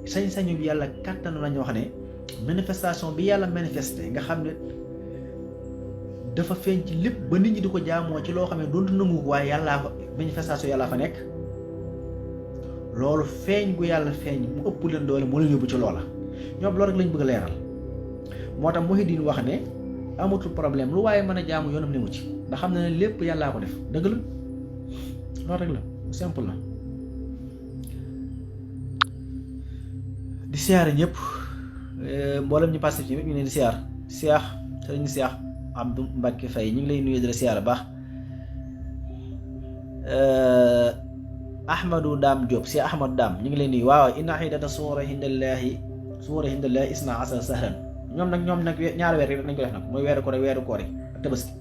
[SPEAKER 1] sañ-sañu bi yàlla kàttan lañu wax ne manifestation bi yàlla manifesté nga xam ne dafa feeñ ci lépp ba nit ñi di ko jaamoo ci loo xam ne doontu nangu ko waaye yàllaa fa manifestation yàllaa fa nekk loolu feeñ gu yàlla feeñ mu ëpp leen doole moo leen yóbbu ci loola ñoom loolu rek lañ bëgg a leeral moo tax Muhyiddin wax ne amatul problème lu waaye mën a jaamu yoonam ne mu ci ndax xam na ne lépp yàllaa ko def dëgg la loolu rek la simple la di siyaare ñëpp mboolem ñu passé ci ñëpp ñu leen di siyaar Seex Sëriñ Seex Abdou Mbacke Faye ñu ngi lay nuyu di la siyaare baax Ahmadou Dame Diop si Ahmadou Dame ñu ngi lay nuyu waaw inna xidata suura hindallahi isna asara sahran ñoom nag ñaari weer rek lañ ko def nag muy weeru koor yi ak tabaski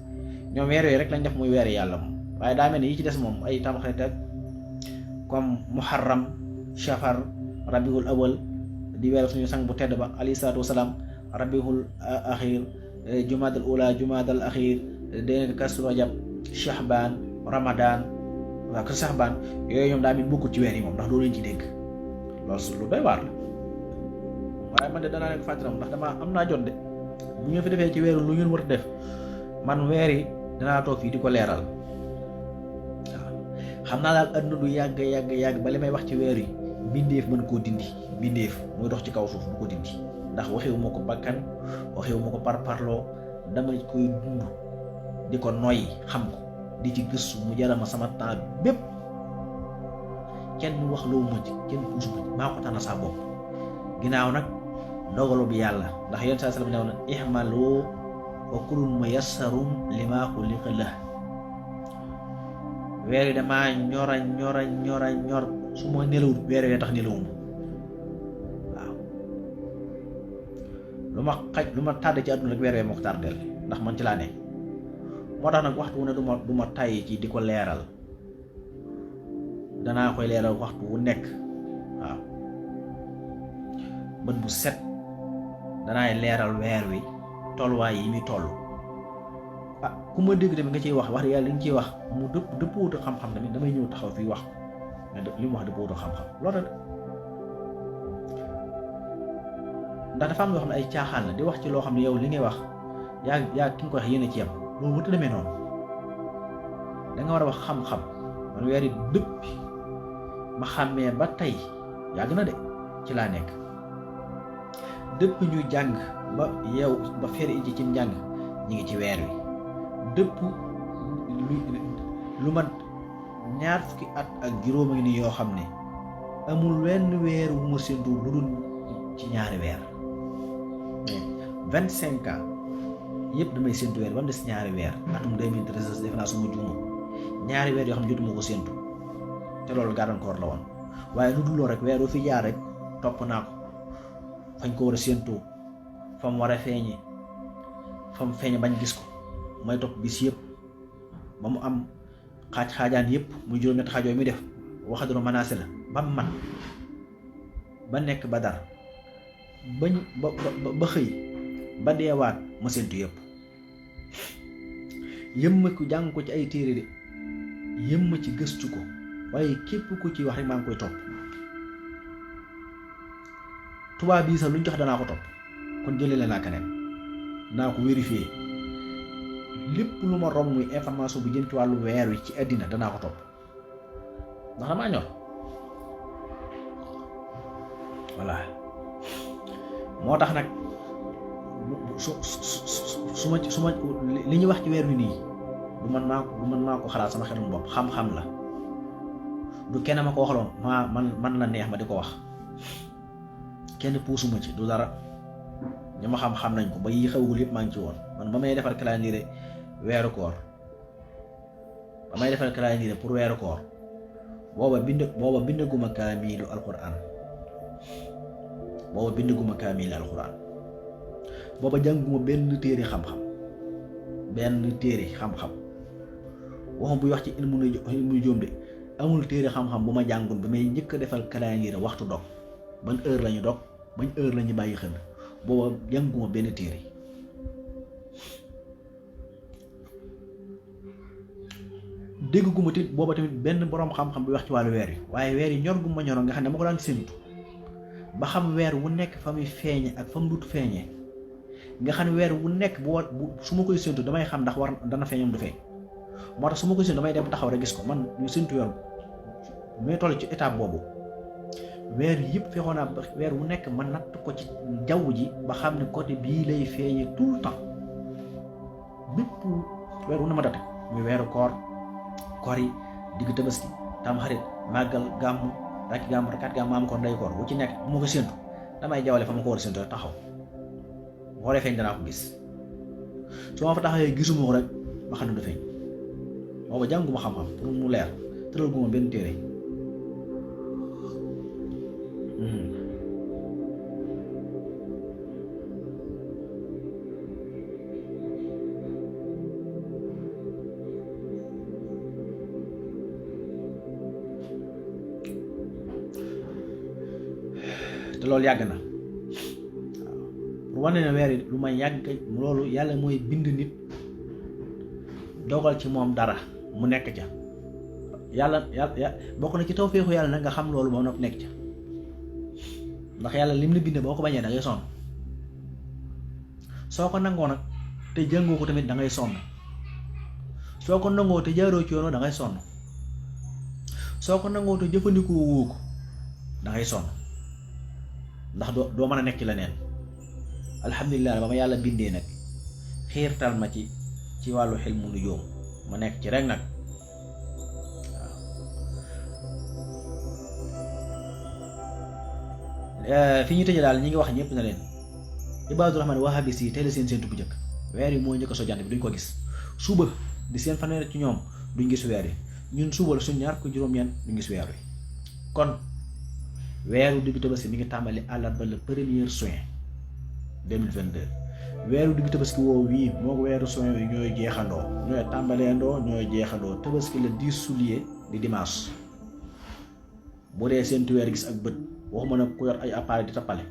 [SPEAKER 1] ñoom weer yooyu rek lañ def muy weeri yàlla moom waaye daa mel ni yi ci des moom ay tamxarit ak comme muharram shafar rabiul awal di weeru suñu sang bu tedd ba alayhi salaatu wasalaam rabiul axir jumaadal ula jumaadal axir dégg nga kasu rajab shahbaan ramadan waaw ko shahbaan yooyu ñoom daa mel bokkul ci weer yi moom ndax doo leen ci dégg loolu su lu doy waar la waaye man de danaa leen fàttali ndax dama am naa jot de bu ñu fi defee ci weeru lu ngeen war a def man weer yi danaa toog fii di ko leeral waaw xam naa daal àdduna du yàgg ba li may wax ci weer yi mbindeef mën koo dindi mbindeef muy dox ci kaw suuf du ko dindi ndax waxewu ma ko bakkan waxewu ma ko parparloo dama koy dund di ko noyyi xam ko di ci gëstu mu jarama sama temps bépp kenn wax loo ma ci kenn puusu ma ci maa ko tànn saa bopp ginnaaw nag dogalu bi yàlla ndax yéen saa sallam ne woon ihmalu wa kullun muyassarun limaa xuliqa lahu weer yi damaa ñor su ma nelawul weer yee tax nelawuma waaw lu ma tàdd ci àdduna rek weer yee moo ko tàrdeel ndax man ci laa ne moo tax nag waxtu wu ne du ma tàyyi ci di ko leeral danaa koy leeral waxtu wu nekk waaw bët bu set danaay leeral weer wi tolluwaay yi muy toll ku ma dégg tamit nga ciy wax yàlla li nga ciy wax mu dëppoo ak xam-xam tamit damay ñëw taxaw fii wax mais li mu wax dëppoo ak xam-xam loolu rek ndax dafa am yoo xam ne ay caaxaan la di wax ci loo xam ne yow li ngay wax yaa ki nga ko wax yéen a ci yam loolu mënut a demee noonu da nga war a wax xam-xam man weer yi dëpp ma xàmmee ba tey yàgg na de ci laa nekk dëpp ñu jàng ba yeew ba fere iji ci njàng ñi ngi ci weer wi dëpp lu man ñaar fukki at ak juróom a ngi ni yoo xam ne amul wenn weer wu ma séntu lu dul ci ñaari weer 25 ans yëpp damay séntu weer ba mu des ñaari weer atum 2013 def naa suma juuma ñaari weer yoo xam ne jotuma ko séntu te loolu gàllankoor la woon waaye lu dul loolu rek weer wu fi jaar rek topp naa ko fañ ko war a séentoo fa mu war a feeñe fa mu feeñe bañ gis ko may topp bis yëpp ba mu am xaajaan yëpp muy juróom-ñetti xaaj yooyu muy def waxaduro manaase la ba mu man ba nekk ba dar ba xëy ba deewaat ma séentu yëpp yëmma ko jàng ko ci ay téere de yëmma ci gëstu ko waaye képp ku ci wax rek maa ngi koy topp tubaab bii sax lu ñu jox danaa ko topp kon jëlee naa keneen naa ko vérifier lépp lu ma romb muy information bu jëm ci wàllu weer wi ci àddina danaa ko topp ndax damaa ñor voilà moo tax nag su ma li ñuy wax ci weer wi nii du man maa ko xalaat sama xelum bopp xam-xam la du kenn ma ko waxaloon man la neex ma di ko wax kenn puusuma ci du dara ñi ma xam nañ ko ba yi xewagul yëpp maa ngi ci woon man ba may defar calendrier weeru koor pour weeru koor booba bindaguma kaamilu alquran booba jànguma benn téere xam-xam waxum buy wax ci ilmu nujum de amul téere xam-xam bu ma jàngul ba may njëkk a defal calendrier waxtu dog ban heure lañu dog bañ heure lañu bàyyi xënd booba jànguma benn téere dégguma tit booba tamit benn boroom xam-xam bi wax ci wàllu weer yi waaye weer yi ñor gu ma ñoroon nga xam ne ma ko daan séntu ba xam weer wu nekk fa muy feeñe ak fa mu dut feeñee nga xam ne weer wu nekk bu su ma koy séntu damay xam ndax dana feeñam du feeñ moo tax su ma koy séntu damay dem taxaw rek gis ko man ñu séntu weer bu may toll ci étape boobu weer yëpp fexoon naa ba weer wu nekk ma natt ko ci jaww ji ba xam ne côté bii lay feeñe tout le temps bépp weer wu na ma date muy weeru koor yi digg tabaski tamxarit màggal gàmmu rakki gàmmu rakkaat gàmmu am ko ndey koor bu ci nekk bu ma ko séntu damay jawale fa ma ko war a séntu rek taxaw bu xoolee feeñ danaa ko gis su ma fa taxawee gisuma ko rek ma xam ne du feeñ booba jànguma xam-xam pour mu leer tëral guma benn téere te loolu yàgg na waaw pour wane ne weer yi lu may yàgg loolu yàlla mooy bind nit dogal ci moom dara mu nekk ca yàlla bokk na ci tawfeexu yàlla nag nga xam loolu ba nopp nekk ca ndax yàlla lim la bindee boo ko bañee da ngay sonn soo ko nangoo nag te jàngoo ko tamit da ngay sonn soo ko nangoo te jaaroo ci yoonoo da ngay sonn soo ko nangoo te jëfandikoo woo ko da ngay sonn ndax doo mën a nekk ci leneen alhamdulilah ba ma yàlla bindee nag xiirtal ma ci wàllu xel mu nu joom ma nekk ci rek nag waaw fi ñu tëjee daal ñi ngi wax ñëpp na leen ibaadu rahmaan wahabis yi tey la seen séntu bu njëkk weer yi moo njëkk a so jant bi duñ ko gis suba di seen fanweer ci ñoom duñ gis weer yi ñun suba la suñ ñaar ko juróom-ñeent duñ gis weer wi kon weeru diggu tabaski mi ngi tàmbali àllarba le 1er juin 2022 weeru diggu tabaski woowu wii moo ko weeru juin wi ñooy jeexandoo ñooy tàmbaleendoo ñooy jeexandoo tabaski le 10 juillet di dimanche bu dee seentu weer gis ak bët waxuma nag ku yor ay appareil di tappale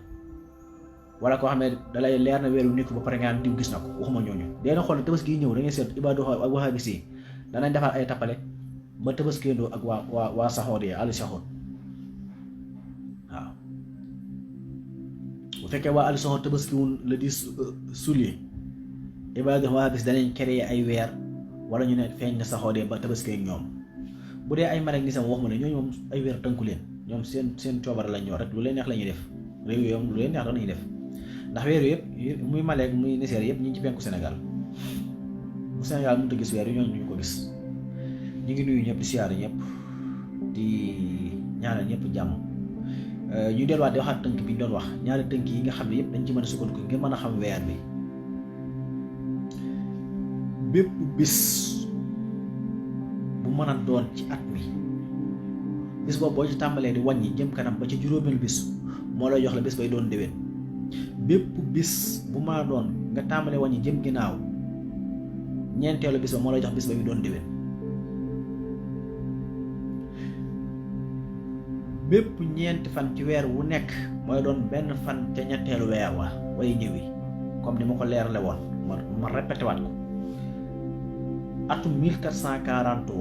[SPEAKER 1] wala koo xam ne dalay leer na weer wi nekk ba pare nga diw gis na ko waxuma ñooñu dee xool ne tabaski yi ñëw da ngay seet ibaadu ak wahabis yi danañ defar ay tappale ba tabaskeendoo ak waa saxoor yi àll saxoor waaw bu fekkee waa àll saxoor tabaskiwul le 10 juillet ibaadu wahabis danañ créer ay weer wala ñu ne feeñ na saxoor yi ba tabaskee ak ñoom bu dee ay marek ni sama wax ma ne ñooñu moom ay weer tënku leen ñoom seen coobara lañ ñor rek lu leen neex la ñuy def réew yooyu lu leen neex la ñuy def ndax weer yëpp muy Maleek muy Niger yëpp ñu ngi ci penku Sénégal bu Sénégal mënut a gis weer yi ñooñu duñu ko gis ñu ngi nuyu ñëpp di siyaare ñëpp di ñaanal ñëpp jàmm ñu delluwaat di waxaat tënk bi ñu doon wax ñaari tënk yi nga xam ne yëpp dañ ci mën a sukkandiku ngir mën a xam weer bi bépp bis bu mën a doon ci at mi bis boobu boo ci tàmbalee di wàññi jëm kanam ba ci juróomeelu bis moo lay jox la bis bay doon déwén bépp bis bu mën a doon nga tàmbalee wàññi jëm ginnaaw ñeenteelu bis ba moo lay jox bis bay doon déwén bépp ñeenti fan ci weer wu nekk mooy doon benn fan ca ñetteelu weer wa way ñëwi comme ni ma ko leerale woon ma répété waat ko atum 1443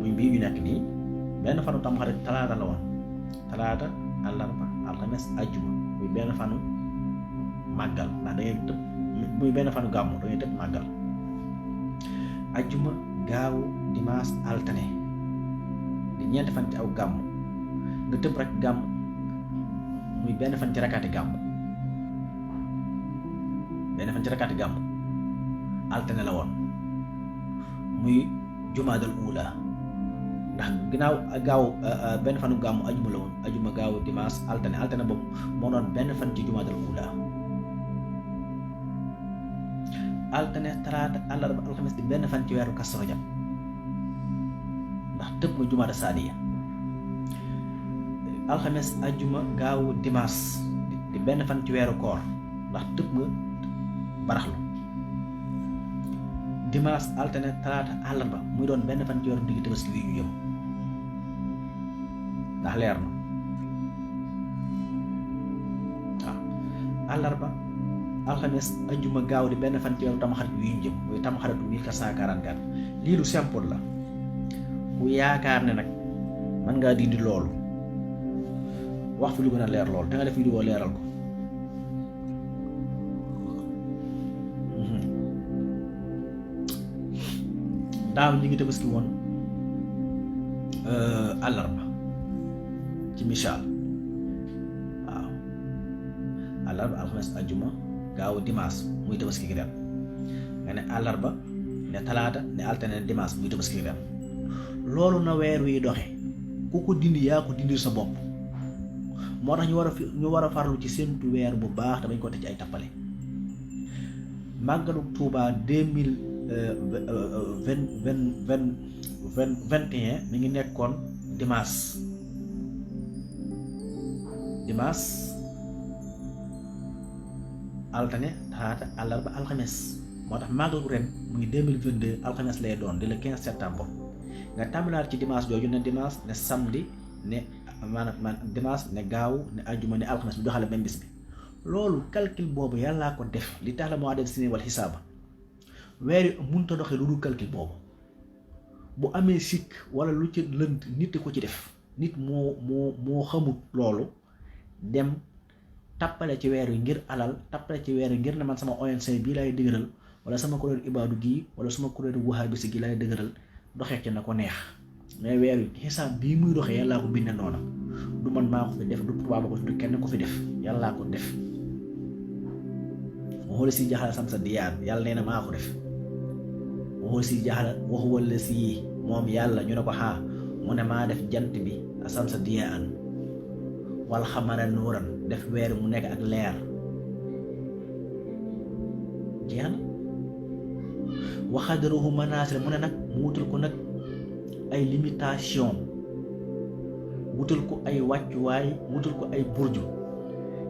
[SPEAKER 1] muy bii ñu nekk nii benn fanu tamxarit talaata la woon talaata àllarba alxames ajjuma muy benn fanu màggal ndax dangay tëb muy benn fanu gàmmu dangay tëb màggal ajjuma gaawu dimanche altine di ñeenti fan ci aw gàmmu nga tëb rek gàmmu muy benn fan ci rakkaati gàmmu altine la woon muy jumaadal uula ndax ginnaaw gaaw benn fanu gàmmu ajuma la woon ajuma gaaw dimanche altine boobu moo doon benn fan ci jumaadal uula altine talaata àllarba alxames di benn fan ci weeru Kazu Rajab ndax tëb nga jumaada saaniya alxames ajuma gaaw dimanche di benn fan ci weeru koor ndax tëb nga baraxlu dimanche altine talaata àllarba muy doon benn fan ci weeru digg tabaski wi ñu jëm ndax leer na waaw àllarba alxames ajjuma gaaw di benn fan ci weeru tamxarit wi ñu jëm muy tamxaritu 1444 lii lu simple la ku yaakaar ne nag mën ngaa dindi loolu wax fi lu gën a leer lool te nga def vidéo leeral ko. daaw ñi ngi tabaski woon àllarba ci misaal waaw àllarba alxames ajjuma gaaw dimanche muy tabaski gi dem nga ne àllarba ne talaata ne altine ne dimanche muy tabaski gi dem loolu na weer wi doxe ku ko dindi yaa ko dindi sa bopp moo tax ñu war a farlu ci séntu weer bu baax te bañ ko teg ci ay tappale. màggalu Tuubaa 2021 mi ngi nekkoon dimanche altine talaata àllarba alxames moo tax màggal gu ren mu ngi 2022 alxames lay doon di le 15 septembre nga tàmbalaat ci dimanche jooju ne dimanche ne samedi ne maanaam dimanche ne gaaw ne ajjuma ne alxames bi doxale même bis bi loolu calcul boobu yàllaa ko def li tax la moo adal sini wal xisaaba weer yi mënta doxee lu dul calcul boobu bu amee sikk wala lu ci lënt nit ko ci def nit moo xamut loolu dem tappale ci weer yi ngir alal tappale ci weer yi ngir ne man sama ONC bii lay dëgëral wala sama kuréel ibaadu gii wala sama kuréel wahabisi gi lay dëgëral doxee ci na ko neex mais weer yi xisaab bii muy doxee yàllaa ko binde noona du man maa ko fi def du tubaab ko du kenn ko fi def yàllaa ko def waxu la si jaxala sam sa diyaan yàlla nee na maa ko def waxu si jaxala waxu wala si moom yàlla ñu ne ko xaa mu ne maa def jant bi sam sa diyaan wal xamara nuuran def weer mu nekk ak leer jeex na waxadaruhu manaasir mu ne nag mu wutal ko nag ay limitation wutal ko ay wàccuwaay wutal ko ay burju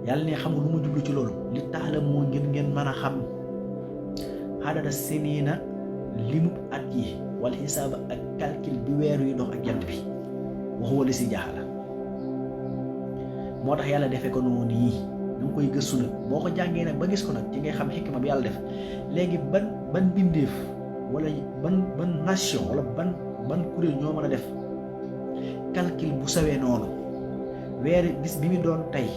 [SPEAKER 1] yàlla ne xam nga lu ma jublu ci loolu li tax la moo ngeen mën a xam xadada siniina limub at yi wala xisaaba ak calcul bi weer yu dox ak jant bi waxu wala si jaaxala moo tax yàlla defee ko noonu yii da nga koy gëstu nag boo ko jàngee nag ba gis ko nag ci ngay xam xikma bi yàlla def léegi ban bindeef wala ban nation wala ban kuréel ñoo mën a def calcul bu sawee noonu weer bis bi mu doon tey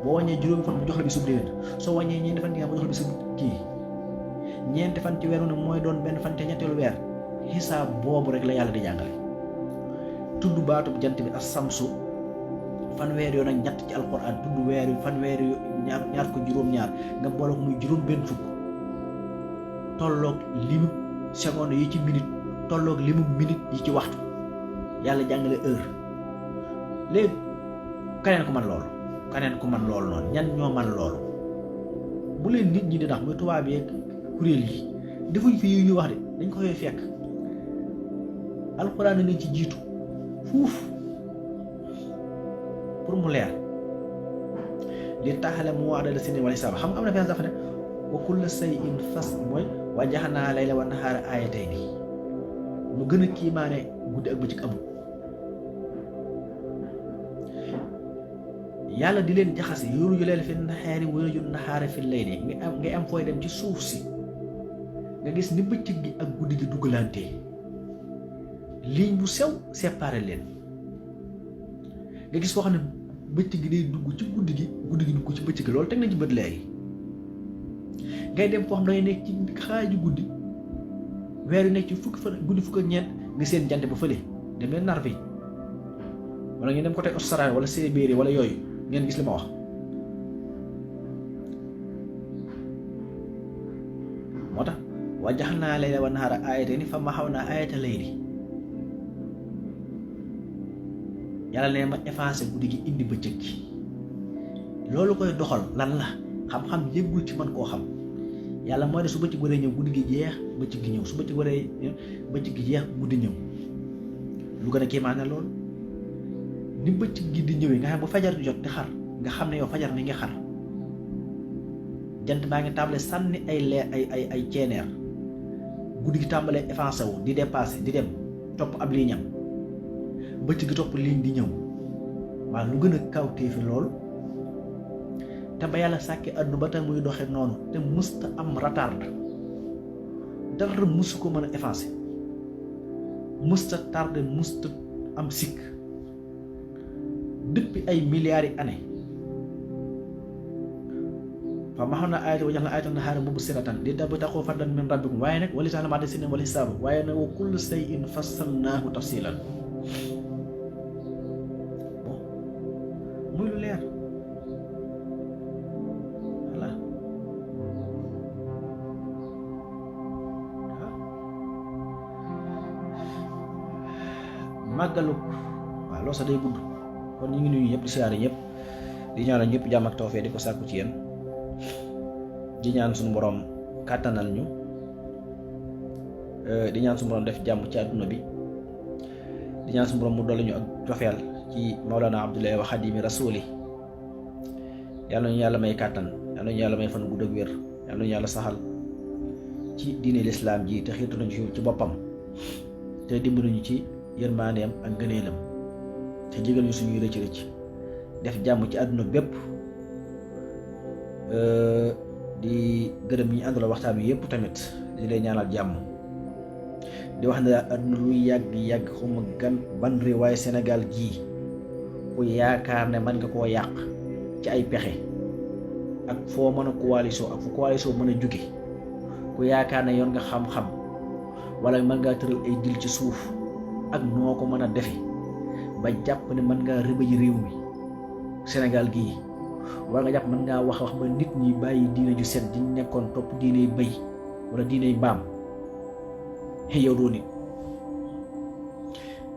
[SPEAKER 1] boo wàññee juróomi fan mu jox la bi sub déwén soo wàññee ñeenti fan mu jox la bi sub kii ñeenti fan ci weeru ne mooy doon benn fan te ñetteelu weer xisaab boobu rek la yàlla di jàngale tudd baatub jant bi as samsu fanweer yoon ak ñett ci alquran tudd weer yu fanweer yu ñaar ko juróom-ñaar nga boole ko muy juróom benn fukk tolloog limu seconde yi ci minute tolloog limu minute yi ci waxtu yàlla jàngale heure léegi keneen ku man loolu noonu ñan ñoo man loolu bu leen nit ñi di ndax muy tubaab yeeg kuréel yi defuñ fi yu ñu wax de dañ ko fay fekk alxuraan nañ ci jiitu fuuf pour mu leer li taxale mu wax dala sini wala saba xam nga am na fenn dafa ne wa kullu shay'in fas mooy wajjaxnaa layla wa nahaara aayatayni lu gën a kiimaane guddi ak bëccëg amul yàlla di leen jaxase yooru yu leen fi naxaari wala yu naxaare fi layli nga am fooy dem ci suuf si nga gis ni bëccëg gi ak guddi gi duggalantee ligne bu sew séparé leen nga gis foo xam ne bëccëg gi day dugg ci guddi gi dugg ci bëccëg gi loolu teg nañ ci bët léegi ngay dem foo xam dangay nekk ci xaaju guddi weer yu nekk ci fukki fan guddi fukk ak ñeent nga seen jant ba fële dem leen Norvège wala ngeen dem côté Australie wala Sibérie wala yooyu ngeen gis li ma wax moo tax wajjaxnaa layla wa nahaara aayatayni fa maxawnaa aayata layli yàlla ne ma effacé guddi gi indi bëccëg gi loolu koy doxal lan la xam-xam yëggul ci man koo xam yàlla mooy ne su bëccëg waree ñëw guddi gi jeex bëccëg gi ñëw su bëccëg waree bëccëg gi jeex guddi ñëw lu gën a kéemaan ne loolu ni bëccëg gi di ñëwee nga xam bu fajar di jot di xar nga xam ne yow fajar mi ngi xar jant baa ngi tàmbalee sànni ay leer ay ceeneer guddi gi tàmbalee effacé wu di dépassé di dem topp ab liiñam bëccëg gi topp ligne di ñëw waaw lu gën a kawtee fi loolu te ba yàlla sàkki àdduna ba tey muy doxee noonu te musta am retard dara musu ko mën a effacé musta tardé musta am sikk depuis ay milliards yi années fa maxoon na ayata wajax na ayatan nahaara mubsiratan li tabtaghuu fadlan min rabbikum waaye nag wali ta'lamu adada sinin wal hisaab waaye nag wa kullu shay'in fassalnaahu tafsilan muy lu leer voilà màggalu waaw loolu sax day gudd kon ñu ngi nuyu ñëpp di siyaare ñëpp di ñaanal ñëpp jàmm ak tawfeex di ko sàkku ci yéen di ñaan suñu borom kàttanal ñu di ñaan suñu borom def jàmm ci àdduna bi di ñaan suñu borom mu dolli ñu ak cofeel ci Mawlana Abdullahi wa Xadimi Rasuli yàlla ñu yàlla may kàttan yàlla ñu yàlla may fan gudd ak wér yàlla ñu yàlla saxal ci diine lislaam ji te xiitu nañu ci boppam te dimbali ñu ci yërmandeem ak ngëneelam te jégal ñu suñuy rëcc rëcc def jàmm ci àdduna bépp di gërëm ñi àndula waxtaan wi yëpp tamit di lay ñaanal jàmm di wax ne àdduna luy yàgg xuma gan ban réew waaye Sénégal gii ku yaakaar ne mën nga koo yàq ci ay pexe ak foo mën a coalition ak fu coalition mën a jóge ku yaakaar ne yoon nga xam-xam wala mën ngaa tëral ay dil ci suuf ak noo ko mën a defe ba jàpp ne mën ngaa rëbëj réew mi Sénégal gii wala nga jàpp mën ngaa wax ba nit ñi bàyyi diine ju set di nekkoon topp diiney bëy wala diiney mbaam yow doo nit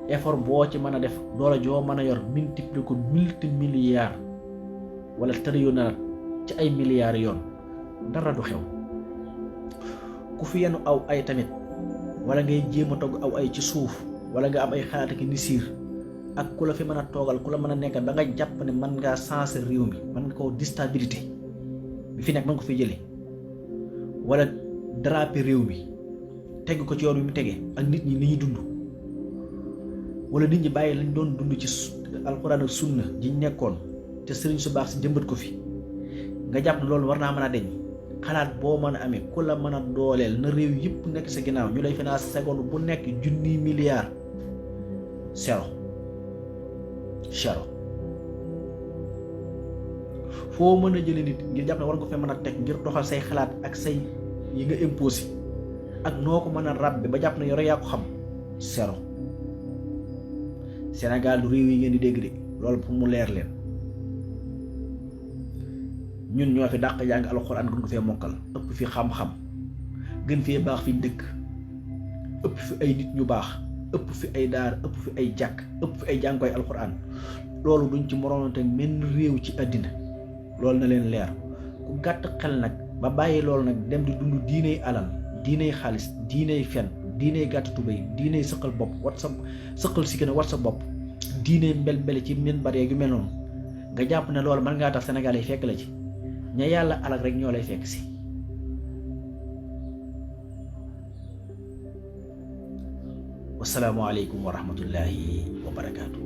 [SPEAKER 1] effort boo ci mën a def doole joo mën a yor multiplier ko multimilliards wala trillion ci ay milliards yoon dara du xew ku fi yenu aw ay tamit wala ngay jéem a togg aw ay ci suuf wala nga am ay xalaat ak nisiir ak ku la fi mën a toogal ku la mën a nekkal ba nga jàpp ne mën ngaa changer réew mi mën nga koo déstabilité bi fi nekk mën nga ko fi jëlee wala draper réew mi tegg ko ci yoon wi mu tegee ak nit ñi ni ñuy dund wala nit ñi bàyyi lañ doon dund ci alxuraan ak sunna ji nekkoon te sëriñ su baax si jëmbat ko fi nga jàpp ne loolu war naa mën a deñ xalaat boo mën a amee ku la mën a dooleel na réew yëpp nekk sa ginnaaw ñu lay finance seconde bu nekk junni milliards zéro foo mën a jëlee nit ngir jàpp ne war nga fee mën a teg ngir doxal say xalaat ak say yi nga imposé ak noo ko mën a ràbbe ba jàpp ne yore yaa ko xam zéro Sénégal du réew yi ngeen di dégg de loolu pour mu leer leen ñun ñoo fi dàq jàng alxuraan gën ko fee mokkal ëpp fi xam-xam gën fee baax fi dëkk ëpp fi ay nit ñu baax ëpp fi ay daar ëpp fi ay jàkk ëpp fi ay jàngoy alxuraan loolu duñ ci moroonante menn réew ci àddina loolu na leen leer ku gàtt xel nag ba bàyyi loolu nag dem di dund diiney alal diiney xaalis diiney fen diiney gàtt tubéy diiney sëqal bopp wat sa sëqal si gën a wat sa bopp diiney mbel-mbele ci min baree yu mel noonu nga jàpp ne loolu mën ngaa tax Sénégal yi fekk la ci ña yàlla alal rek ñoo lay fekk si wasalaamu aleykum wa rahmatullahi wa barakaatu